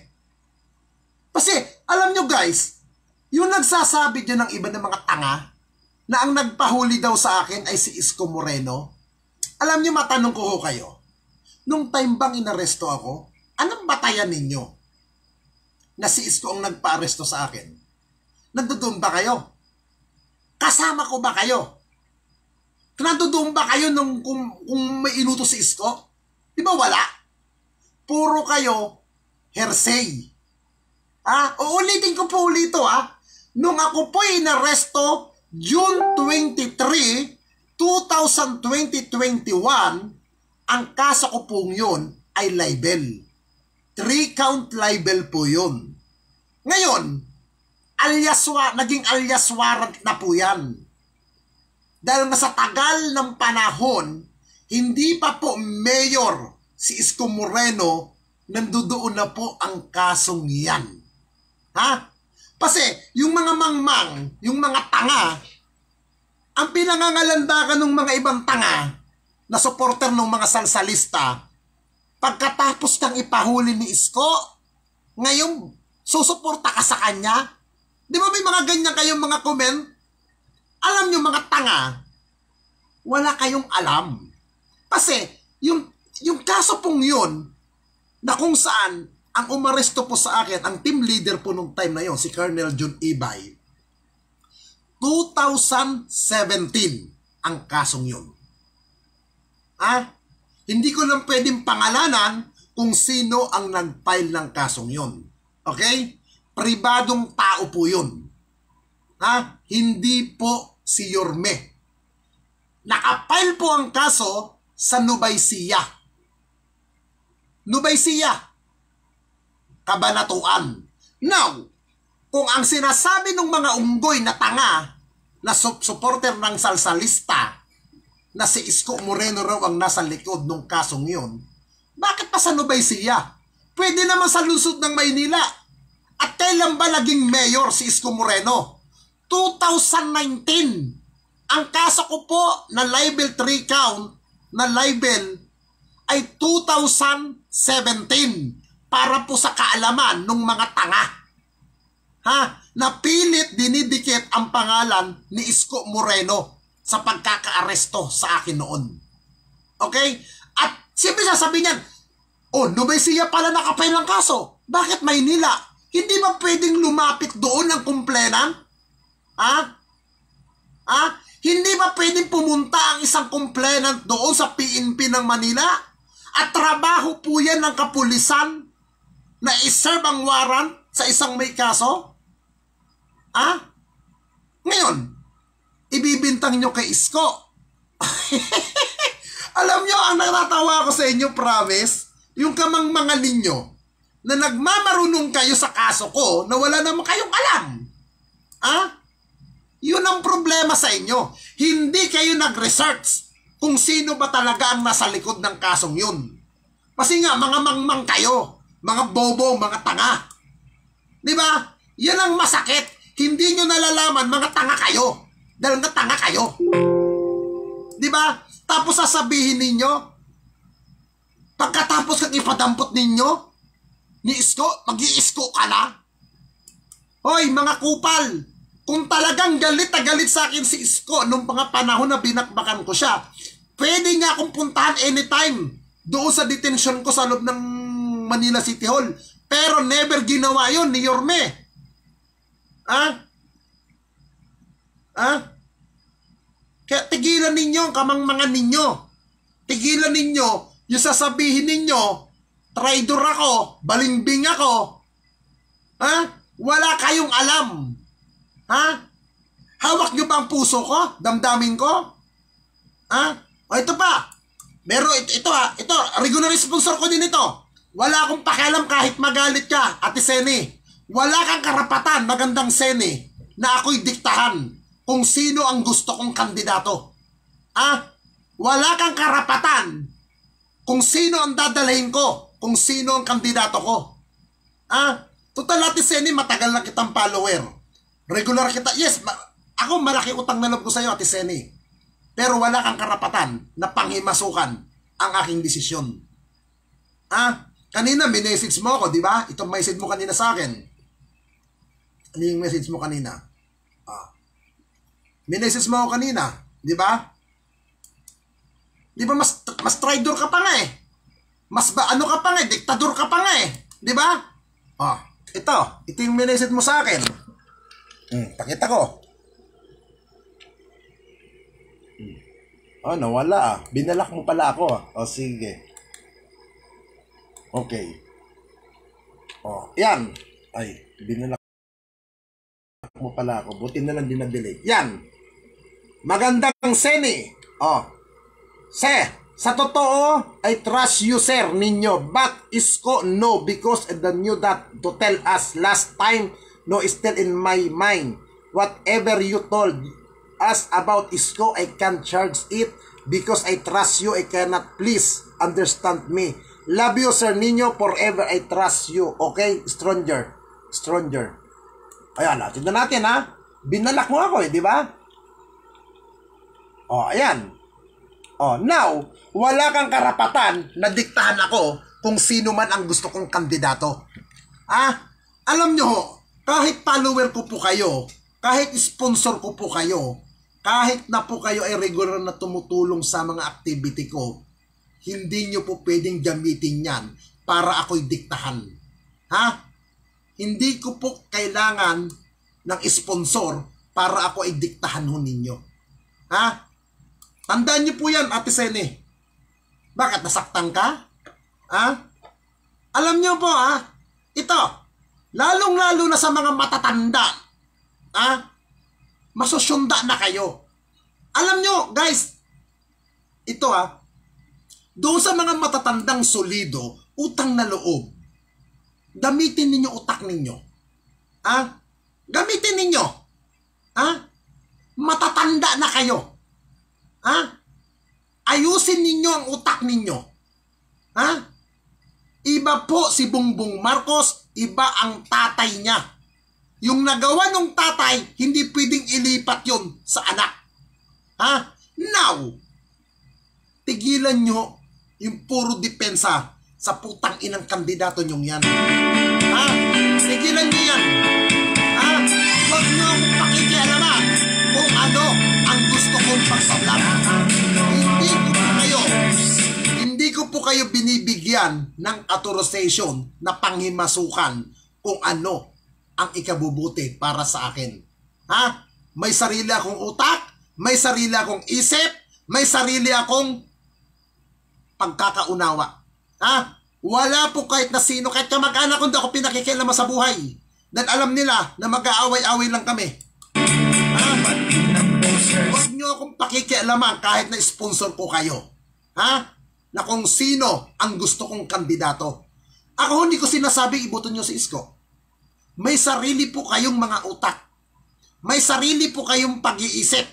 Kasi, alam nyo guys, yung nagsasabi dyan ng iba ng mga tanga, na ang nagpahuli daw sa akin ay si Isko Moreno, alam nyo, matanong ko kayo, nung time bang inaresto ako, anong batayan ninyo na si Isko ang nagpa-aresto sa akin? Nandoon ba kayo? Kasama ko ba kayo? Nandoon ba kayo kung may inutos si Isko? Di ba wala? Puro kayo hearsay. Uulitin ko po ulit nung ako po inaresto June 23, 2021, ang kaso ko pong yun ay libel. 3-count libel po yun. Ngayon, naging alias warrant na po yan. Dahil sa tagal ng panahon, hindi pa po mayor si Isko Moreno, nandoon na po ang kasong yan. Kasi yung mga mangmang, yung mga tanga, ang pinangangalandakan ng mga ibang tanga na supporter ng mga salsalista, pagkatapos kang ipahuli ni Isko, ngayon susuporta ka sa kanya. Di ba may mga ganyan kayong mga comment? Alam nyo mga tanga, wala kayong alam. Kasi yung kaso pong yun, na kung saan ang umaresto po sa akin, ang team leader po nung time na yon, si Colonel John Ibay, 2017 ang kasong yun. Hindi ko lang pwedeng pangalanan kung sino ang nag-file ng kasong yun. Okay? Pribadong tao po yun. Hindi po si Yorme. Nakapile po ang kaso sa Nubaysiya. Nubaysiya. Kabanatuan. Now, kung ang sinasabi ng mga unggoy na tanga na supporter ng salsalista na si Isko Moreno raw ang nasa likod ng kasong yun, bakit pa sa Nubaysiya? Pwede naman sa lungsod ng Maynila. At kailan ba naging mayor si Isko Moreno? 2019. Ang kaso ko po na libel 3 count na libel ay 2017 para po sa kaalaman ng mga tanga. Napilit dinidikit ang pangalan ni Isko Moreno sa pagkakaaresto sa akin noon. Okay? At siyempre sasabihin niyan, Nubaysiya pala nakapay ng kaso. Bakit Maynila? Hindi ba pwedeng lumapit doon ang complainant? Hindi ba pwedeng pumunta ang isang complainant doon sa PNP ng Manila? At trabaho po yan ng kapulisan na iserve ang warrant sa isang may kaso? Ngayon, ibibintang nyo kay Isko. Alam nyo, ang natatawa ko sa inyo, promise, yung kamangmangan ninyo na nagmamarunong kayo sa kaso ko na wala naman kayong alam. Yun ang problema sa inyo. Hindi kayo nag-research kung sino ba talaga ang nasa likod ng kasong yun. Kasi nga, mga mangmang kayo, mga bobo, mga tanga. Diba? Yan ang masakit. Hindi nyo nalalaman, mga tanga kayo. Dahil nga tanga kayo. Diba? Tapos sasabihin ninyo, pagkatapos kang ipadampot ninyo, ni Isko, mag-i-Isko ka na? Hoy, mga kupal, kung talagang galit na galit sa akin si Isko nung mga panahon na binakbakan ko siya, pwede nga akong puntahan anytime doon sa detention ko sa loob ng Manila City Hall. Pero never ginawa yon ni Yorme. Kaya tigilan ninyo ang kamangmangan ninyo. Tigilan ninyo yung sasabihin ninyo, traidor ako, balimbing ako. Wala kayong alam. Hawak nyo ba ang puso ko? Damdamin ko? Ito pa. Pero ito regular sponsor ko din ito. Wala akong pakialam kahit magalit ka, Ate Seni. Wala kang karapatan, magandang Seni, na ako'y diktahan kung sino ang gusto kong kandidato. Wala kang karapatan kung sino ang dadalhin ko, kung sino ang kandidato ko. Total, Ate Seni, matagal na kitang follower. Regular kita. Yes, ako malaki utang na loob ko sa'yo, Ate Seni. Pero wala kang karapatan na panghimasukan ang aking desisyon. Kanina, minessage mo ako, di ba? Itong message mo kanina sa akin. Ano yung message mo kanina? Minessage mo ako kanina, di ba? Di ba mas traidor ka pa nga eh. Mas ano ka pa nga eh, diktador ka pa nga eh. Di ba? Ito yung minessage mo sa akin. Pakita ko. Nawala Binalak mo pala ako sige. Okay. Yan. Ay, binalak mo pala ako. Buti na lang dinadelete. Yan. Magandang Seni. Sa totoo, I trust you, sir, ninyo. But Isko, no, because I knew that to tell us last time, no, is still in my mind. Whatever you told us about Isko, I can't charge it because I trust you. I cannot, please understand me. Love you, Sir Nino, forever I trust you. Okay? Stranger. Ayan, tignan natin, Binalak mo ako, di ba? Ayan. Now, wala kang karapatan na diktahan ako kung sino man ang gusto kong kandidato. Alam nyo, kahit follower ko po kayo, kahit sponsor ko po kayo, kahit na po kayo ay regular na tumutulong sa mga activity ko, hindi nyo po pwedeng gamitin yan para ako'y diktahan. Ha? Hindi ko po kailangan ng sponsor para ako ay diktahan ho ninyo. Ha? Tandaan niyo po yan, Ate Sene. Bakit? Nasaktan ka? Ha? Alam niyo po, ha? Ito, lalong-lalo na sa mga matatanda, ha? Masusyunda na kayo. Alam niyo, guys, ito ha, doon sa mga matatandang solido, utang na loob, gamitin ninyo utak ninyo. Ha? Gamitin ninyo. Ha? Matatanda na kayo. Ha? Ayusin ninyo ang utak ninyo. Ha? Iba po si Bongbong Marcos, iba ang tatay niya. Yung nagawa ng tatay, hindi pwedeng ilipat yon sa anak. Ha? Now, tigilan nyo yung puro depensa sa putang inang kandidato nyong yan. Ha? Tigilan nyo yan. Ha? Huwag nyo akong pakikialaman kung ano ang gusto kong pagsablak. Hindi ko po kayo binibigyan ng authorization na panghimasukan kung ano ang ikabubuti para sa akin. Ha? May sarili akong utak, may sarili akong isip, may sarili akong pagkakaunawa. Ha? Wala po kahit na sino, kahit kamag-anak ko, hindi ako pinakikialaman sa buhay. Dahil alam nila na mag-aaway-away lang kami. Ha? Huwag nyo akong pakikialaman kahit na sponsor ko kayo. Ha? Na kung sino ang gusto kong kandidato. Ako hindi ko sinasabi iboto nyo si Isko. May sarili po kayong mga utak. May sarili po kayong pag-iisip.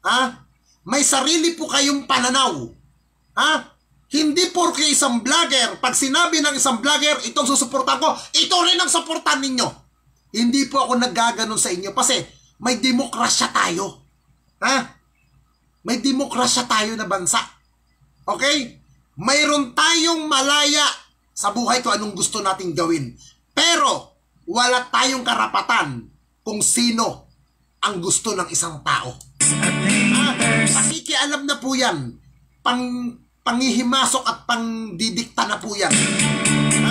Ha? May sarili po kayong pananaw. Ha? Hindi porke isang vlogger, pag sinabi ng isang vlogger, itong susuportan ko, ito rin ang suportan ninyo. Hindi po ako naggaganon sa inyo kasi may demokrasya tayo. Ha? May demokrasya tayo na bansa. Okay? Mayroon tayong malaya sa buhay kung anong gusto nating gawin. Pero, wala tayong karapatan kung sino ang gusto ng isang tao. Pakikialam na po yan. Panghihimasok at pangdidikta na po yan. Hindi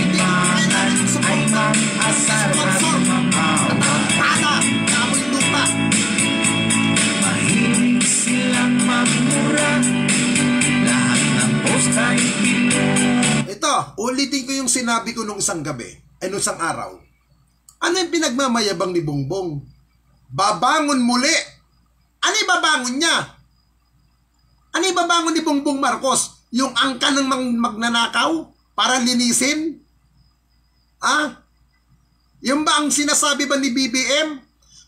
ko kailangan ng suporta. Sponsor. Natangkada. Namoy lupa. Mahilig silang magmura. Lahat ng post ay Ito, ulitin ko yung sinabi ko nung isang gabi, nung isang araw. Ano yung pinagmamayabang ni Bongbong? Babangon muli. Ano yung babangon niya? Ano yung babangon ni Bongbong Marcos? Yung angka ng magnanakaw para linisin? Ah? Yung ba ang sinasabi ba ni BBM?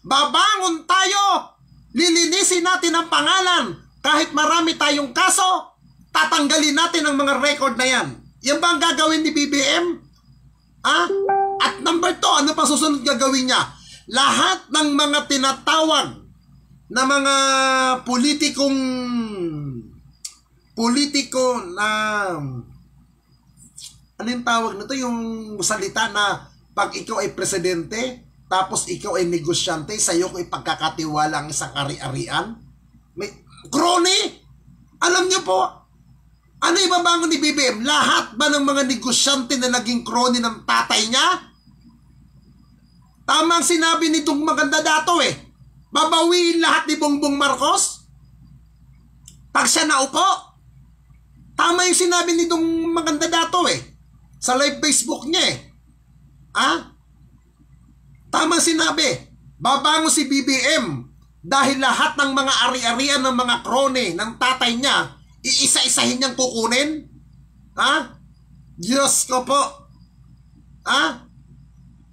Babangon tayo! Lilinisin natin ang pangalan. Kahit marami tayong kaso, tatanggalin natin ang mga record na yan. Yan ba ang gagawin ni BBM? Ah? At number 2, ano pa susunod gagawin niya? Lahat ng mga tinatawag na mga politiko na ano yung tawag nito, yung salita na pag ikaw ay presidente tapos ikaw ay negosyante, sa'yo ko ipagkakatiwala ang isang ari-arian. May crony. Alam niyo po, ano ibabangon ni BBM? Lahat ba ng mga negosyante na naging crony ng tatay niya? Tamang sinabi nitong maganda dato eh. Babawiin lahat ni Bongbong Marcos pag siya naupo. Tama yung sinabi nitong maganda dato eh. Sa live Facebook niya eh. Ah? Tama sinabi. Babango si BBM dahil lahat ng mga ari-arian ng mga krone ng tatay niya, iisa-isahin niyang kukunin? Ha? Diyos ko po. Ha?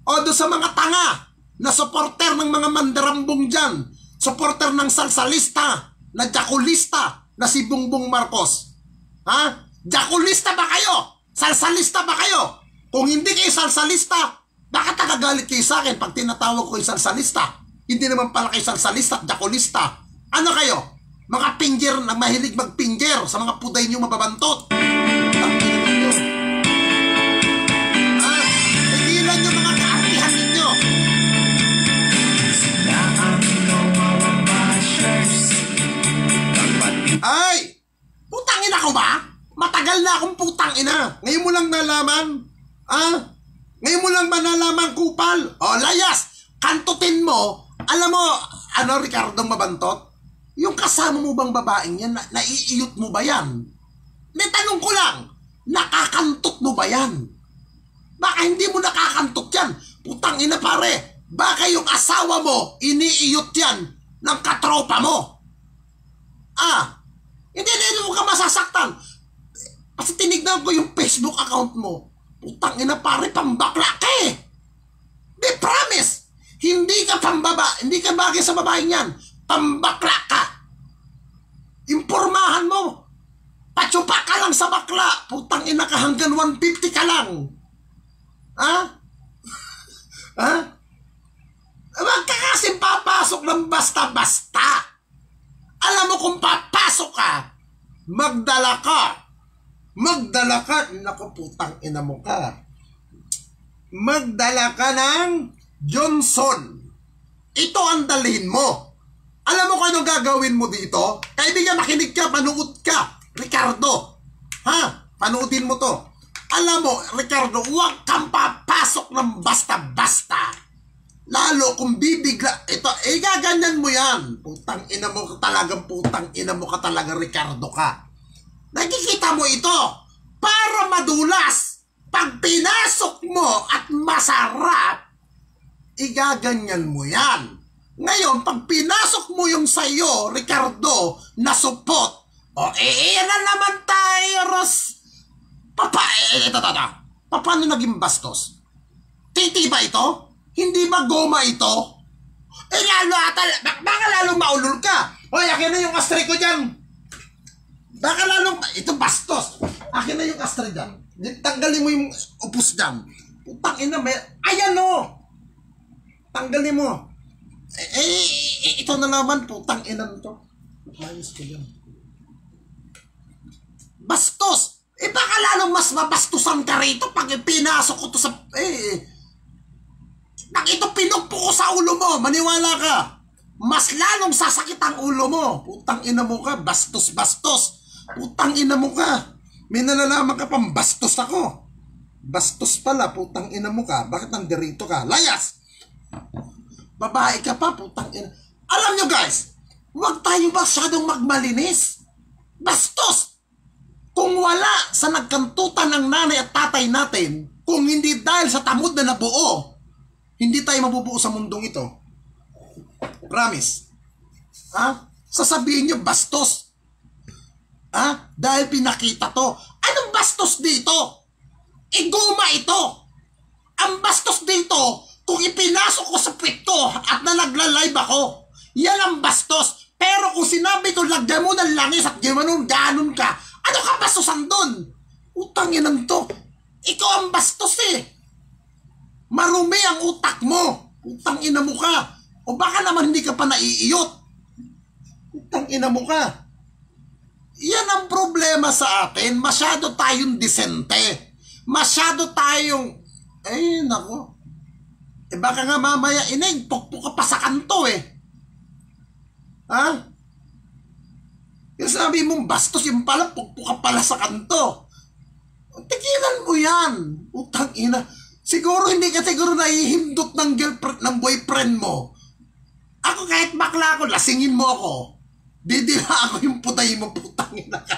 O doon sa mga tanga na supporter ng mga mandarambong dyan, supporter ng salsalista, na jakulista, na si Bongbong Marcos. Ha? Jakulista ba kayo? Salsalista ba kayo? Kung hindi kayo salsalista, bakit nagagalit kayo sa akin pag tinatawag ko yung salsalista? Hindi naman pala kayo salsalista at jakulista. Ano kayo? Mga pinger na mahilig magpinger sa mga puday nyo mababantot. Tigilan nyo mga kaartihan ninyo. Ay! Putang ina ko ba? Matagal na akong putang ina. Ngayon mo lang nalaman. Ngayon mo lang ba nalaman, kupal? Layas, kantutin mo. Alam mo, Ricardo Mabantot? Yung kasama mo bang babaeng yan, naiiyot mo ba yan? May tanong ko lang, nakakantot mo ba yan? Baka hindi mo nakakantot yan. Putang ina pare, baka yung asawa mo, iniiyot yan ng katropa mo. Hindi mo ka masasaktan. Kasi tinignan ko yung Facebook account mo. Putang ina pare, pambakla ka eh. They promise, hindi ka hindi ka bagay sa babaeng yan. Pambakla ka. Impormahan mo. Patsupa ka lang sa bakla. Putang ina ka, hanggang 150 ka lang. Huwag ka kasing papasok ng basta-basta. Alam mo kung papasok ka, magdala ka. Naku, putang ina mo ka. Magdala ka ng Johnson. Ito ang dalhin mo. Alam mo kung anong gagawin mo dito? Kaibigan, makinig ka, panood ka. Ricardo, panoodin mo to. Alam mo, Ricardo, huwag kang papasok ng basta-basta. Lalo kung bibigla, gaganyan mo yan. Putang ina mo ka talaga, Ricardo ka. Nakikita mo ito, para madulas, pag pinasok mo at masarap, igaganyan mo yan. Ngayon, pag pinasok mo yung sayo, Ricardo, na supot, yan na naman tayo, Ros. Paano naging bastos? Titi ba ito? Hindi ba goma ito? Baka lalong maulol ka. Akin na yung astre ko dyan. Baka lalong, ito bastos. Akin na yung astre dyan. Tanggalin mo yung upos dyan. Putang ina, ayan o. Tanggalin mo. Ito na naman, putang ina nito. Mayos ko yan. Bastos. Baka lalong mas mabastusan ka rito pag pinasok ko to sa... ito pinugpo ko sa ulo mo. Maniwala ka. Mas lalong sasakit ang ulo mo. Putang ina mo ka. Bastos. Putang ina mo ka. May nalalaman ka pang bastos ako. Bastos pala. Putang ina mo ka. Bakit nandirito ka? Layas! Babae ka pa. Putang ina. Alam nyo guys, huwag tayo masyadong magmalinis. Bastos! Kung wala sa nagkantutan ng nanay at tatay natin, kung hindi dahil sa tamod na nabuo, hindi tayo mabubuo sa mundong ito. Promise. Sasabihin nyo, bastos. Dahil pinakita to. Anong bastos dito? Goma ito. Ang bastos dito, kung ipinasok ko sa puwet ko at na nagla-live ako, yan ang bastos. Pero kung sinabi ko, lagyan mo ng langis at ganon ka, ano ka bastusan doon? Utangin ng to. Ikaw ang bastos eh. Marumi ang utak mo. Utang ina mo ka. O baka naman hindi ka pa naiiyot. Utang ina mo ka. Yan ang problema sa atin. Masyado tayong disente. Masyado tayong... nako. Baka nga mamaya, pukpuk ka pa sa kanto eh. Yung sabi mong bastos, yung pala, pukpuk ka pala sa kanto. Tigilan mo yan. Utang ina. Siguro hindi ka siguro nahihimdot ng girlfriend, ng boyfriend mo. Ako kahit bakla ako, lasingin mo ako. Didila ako yung putay mo, putang ina ka.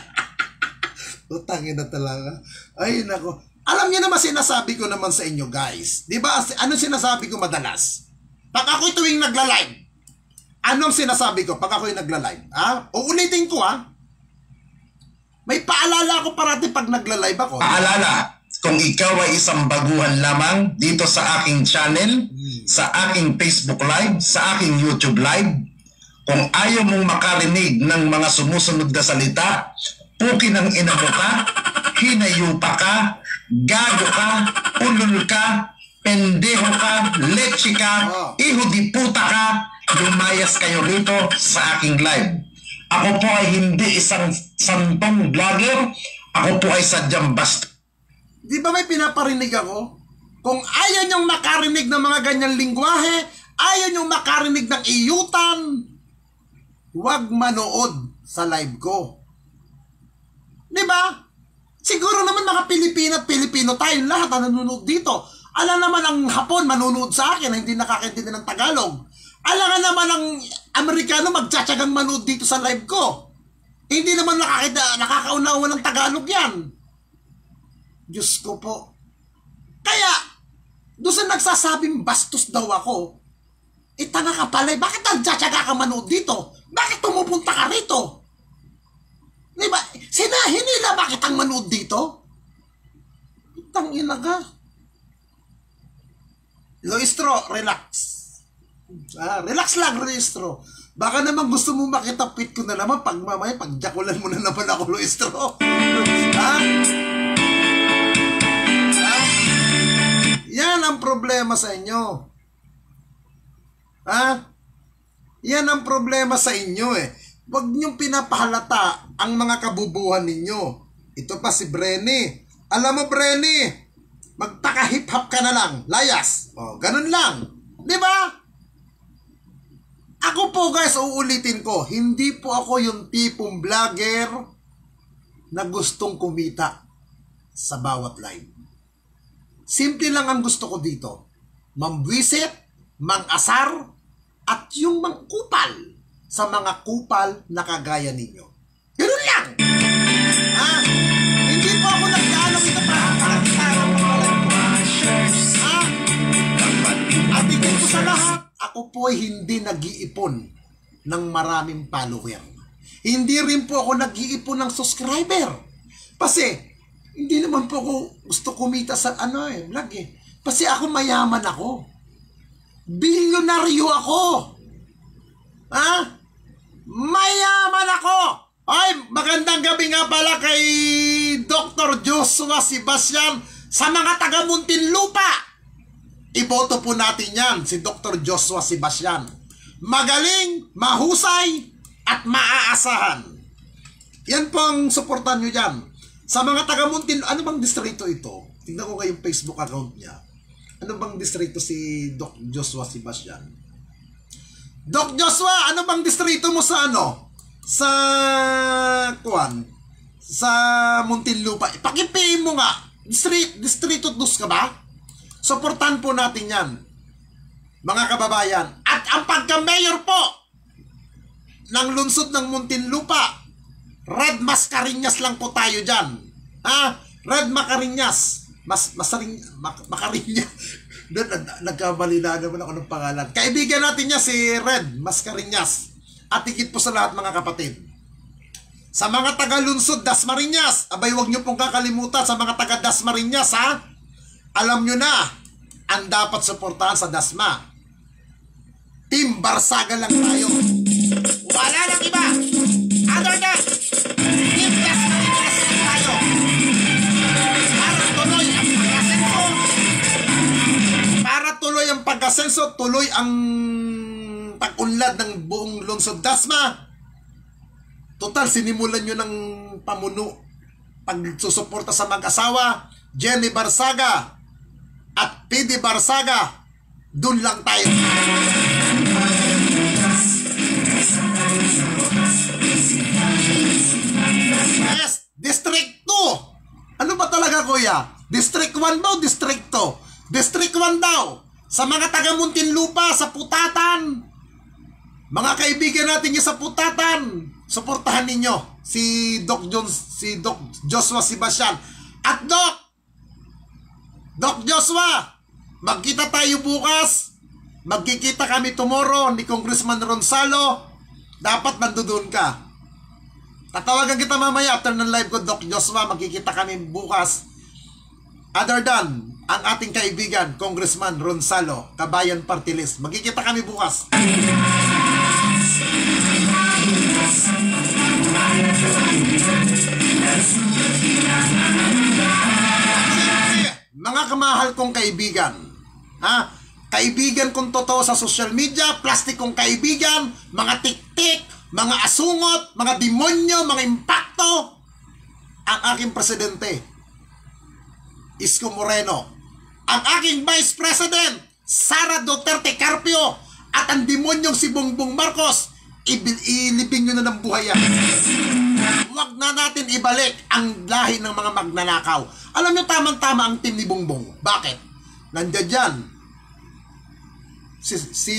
Putang ina talaga. Ay nako. Alam niyo naman sinasabi ko naman sa inyo guys. Di ba? Anong sinasabi ko madalas? Pag ako tuwing nagla-live, anong sinasabi ko pag ako'y nagla-live? Uulitin ko May paalala ako parati pag nagla-live ako. Paalala, kung ikaw ay isang baguhan lamang dito sa aking channel, sa aking Facebook Live, sa aking YouTube Live, kung ayaw mong makarinig ng mga sumusunod na salita, pukin ang ina mo ka, hinayupa ka, gago ka, ulul ka, pendeho ka, leche ka, iho di puta ka, lumayas kayo rito sa aking live. Ako po ay hindi isang santong vlogger, ako po ay sadyang basta. Di ba may pinaparinig ako? Kung ayaw niyong makarinig ng mga ganyang lingwahe, ayaw niyong makarinig ng iyutan, huwag manood sa live ko. Di ba? Siguro naman naman mga Pilipino at Pilipino tayong lahat na nanonood dito. Alam naman ang Hapon manonood sa akin na hindi nakakaintindi ng Tagalog. Alam nga naman ang Amerikano magtsatsagang manood dito sa live ko. Hindi naman nakakaunawa ng Tagalog yan. Diyos ko po. Kaya, doon sa nagsasabing bastos daw ako, tanga ka pala, bakit nagtsatsaga ka manood dito? Bakit pumupunta ka rito? Diba? Sinahin nila bakit ang manood dito? Tangina ka. Loistro, relax. Relax lang, Loistro. Baka naman gusto mo makitapit ko na naman pag mamaya, pagjakulan mo na naman ako, Loistro. Yan ang problema sa inyo. Yan ang problema sa inyo eh. Huwag niyong pinapahalata ang mga kabubuhan ninyo. Ito pa si Brenny. Alam mo, Brenny, magpaka-hip-hop ka na lang. Layas. O, ganun lang. Di ba? Ako po guys, uulitin ko, hindi po ako yung tipong vlogger na gustong kumita sa bawat live. Simple lang ang gusto ko dito. Mambwisit, mang-asar, at yung mangkupal sa mga kupal na kagaya ninyo. Ganun lang! Hindi po ako nag-aalam ito para kitarang pangalan ko. At higit ko sa lahat, ako po ay hindi nag-iipon ng maraming follower. Hindi rin po ako nag-iipon ng subscriber. Kasi, hindi naman po ako gusto kumita sa vlog eh. Kasi ako mayaman ako. Bilyonaryo ako. Mayaman ako. Ay, magandang gabi nga pala kay Dr. Joshua Sebastian sa mga taga Muntinlupa. Iboto po natin yan, si Dr. Joshua Sebastian. Magaling, mahusay, at maaasahan. Yan po ang suportan nyo dyan. Sa mga taga Muntin, ano bang distrito ito? Tingnan ko kayong Facebook account niya. Ano bang distrito si Doc Joshua Sebastian? Doc Joshua, ano bang distrito mo sa Sa sa Muntinlupa. Ipag-PM mo nga. Distrito 2 ka ba? Suportan po natin yan, mga kababayan. At ang pagka-mayor po ng lungsod ng Muntinlupa, Red Mascareñas lang po tayo dyan. Red Mascareñas. Mascareñas. Nagkamali na naman ako ng pangalan. Kaibigan natin niya si Red Mascareñas. At higit po sa lahat mga kapatid, sa mga taga-lungsod Dasmariñas, abay wag nyo pong kakalimutan sa mga taga-Dasmariñas alam nyo na ang dapat suportahan sa Dasma. Team Barsaga lang tayo. Wala nang iba. Other than Team Dasmariñas lang tayo. Para tuloy ang pag-asenso, tuloy ang pag-unlad ng buong lungsod Dasma. Total, sinimulan nyo ng pamuno pagsusuporta sa mag-asawa, Jenny Barsaga at PD Barsaga. Doon lang tayo. Yes, District 2. Ano ba talaga kuya? District 1 daw, District 2. District 1 daw. Sa mga taga Muntinlupa, sa Putatan. Mga kaibigan natin yung sa Putatan, suportahan ninyo si Doc Joshua Sebastian. At Doc Joshua, magkita tayo bukas. Magkikita kami tomorrow ni Congressman Ronsalo. Dapat nandoon ka. Tatawagan kita mamaya after ng live ko, Doc Joshua. Magkikita kami bukas. Other than ang ating kaibigan, Congressman Ronsalo, Kabayan Party List. Magkikita kami bukas. Mga kamahal kong kaibigan, kaibigan kong totoo sa social media, plastic kong kaibigan, mga tik-tik, mga asungot, mga demonyo, mga impacto, ang aking presidente, Isko Moreno, ang aking Vice President, Sara Duterte Carpio, at ang demonyong si Bongbong Marcos, ilibing nyo na ng buhay yan. Huwag na natin ibalik ang lahi ng mga magnanakaw. Alam nyo, tamang-tama ang team ni Bongbong. Bakit? Nandiyan dyan si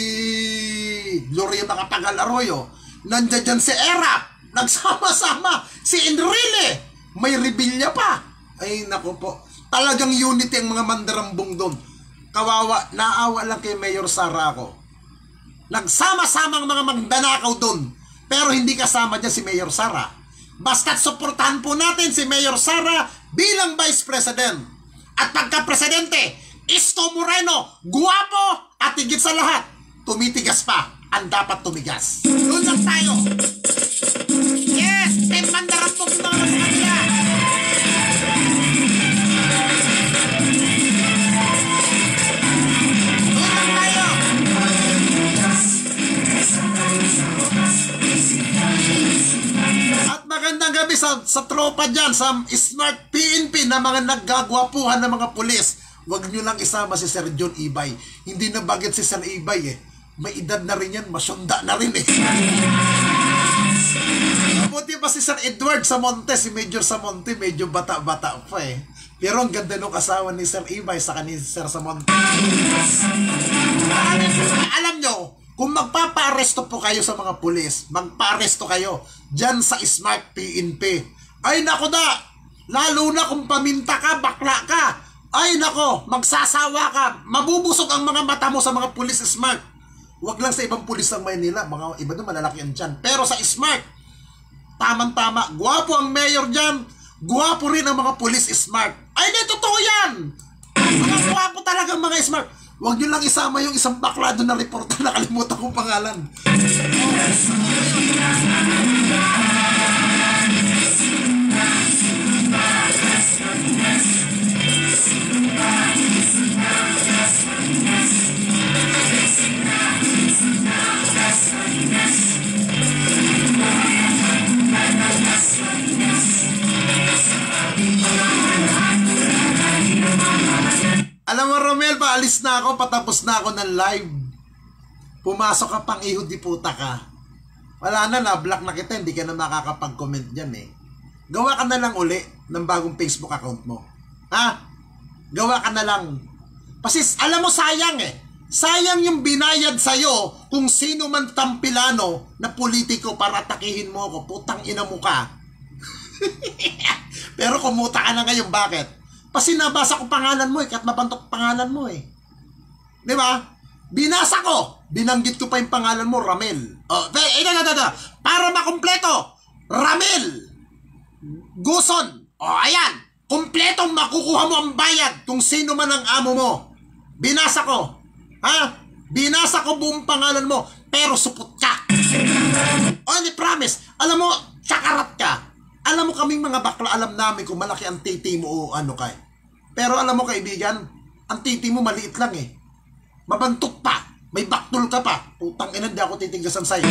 Gloria Macapagal Arroyo. Nandiyan dyan si Erap. Nagsama-sama. Si Enrile. May rebelya pa. Ay, naku po. Talagang unity ang mga mandarambong doon. Kawawa. Naawa lang kay Mayor Sara ako. Nagsama-sama ang mga magnanakaw doon. Pero hindi kasama dyan si Mayor Sara. Basta't suportahan po natin si Mayor Sara bilang Vice President. At pagka-presidente, Isko Moreno, guwapo at higit sa lahat, tumitigas pa ang dapat tumigas. Doon lang tayo. Yes, Team Mandarambong mga kanila. Doon lang tayo. At magandang gabi sa tropa dyan, sa Smart PNP na mga naggagwapuhan ng mga pulis. Huwag nyo lang isama si Sir John Ibay. Hindi na bagit si Sir Ibay eh. May edad na rin yan, masyunda na rin eh. Mabuti pa si Sir Edward Samonte, si Major Samonte, medyo bata-bata pa eh. Pero ang ganda nung asawa ni Sir Ibay sa ni Sir Samonte. Alam nyo, kung magpapa-aresto po kayo sa mga pulis, magpa-aresto kayo dyan sa Smart PNP. Ay nako da, lalo na kung paminta ka, bakla ka. Ay nako, magsasawa ka. Mabubusog ang mga mata mo sa mga pulis Smart. Huwag lang sa ibang pulis ng Maynila. Mga iba doon malalaki ang tiyan. Pero sa Smart, tamang-tama. Guwapo ang mayor dyan. Guwapo rin ang mga pulis Smart. Ay, di totoo yan. Mga guwapo talaga mga Smart. Huwag nyo lang isama yung isang bakla doon na reporter. Nakalimutan kong pangalan. Alam mo Romel, paalis na ako, patapos na ako ng live. Pumasok ka pang ihod di puta ka. Wala na, block na kita, hindi ka na makakapag-comment dyan eh. Gawa ka na lang uli ng bagong Facebook account mo. Ha? Gawa ka na lang. Kasi alam mo sayang eh. Sayang yung binayad sa'yo kung sino man tampilano na politiko para atakihin mo ako. Putang ina mo ka. Pero kumuta ka na ngayon, bakit? Kasi nabasa ko pangalan mo eh, kahit mabantok pangalan mo eh. Di ba? Binasa ko. Binanggit ko pa yung pangalan mo, Ramel. Oh, para makumpleto, Ramel Guson. Oh, ayan. Kumpletong makukuha mo ang bayad kung sino man ang amo mo. Binasa ko. Ha? Binasa ko buong pangalan mo, pero supot ka. Only promise. Alam mo, tsakarat ka. Alam mo kaming mga bakla, alam namin kung malaki ang titi mo o ano kay. Pero alam mo kaibigan, ang titi mo maliit lang eh. Mabantok pa. May baktol ka pa. Putang ina, di ako titigasan sa'yo.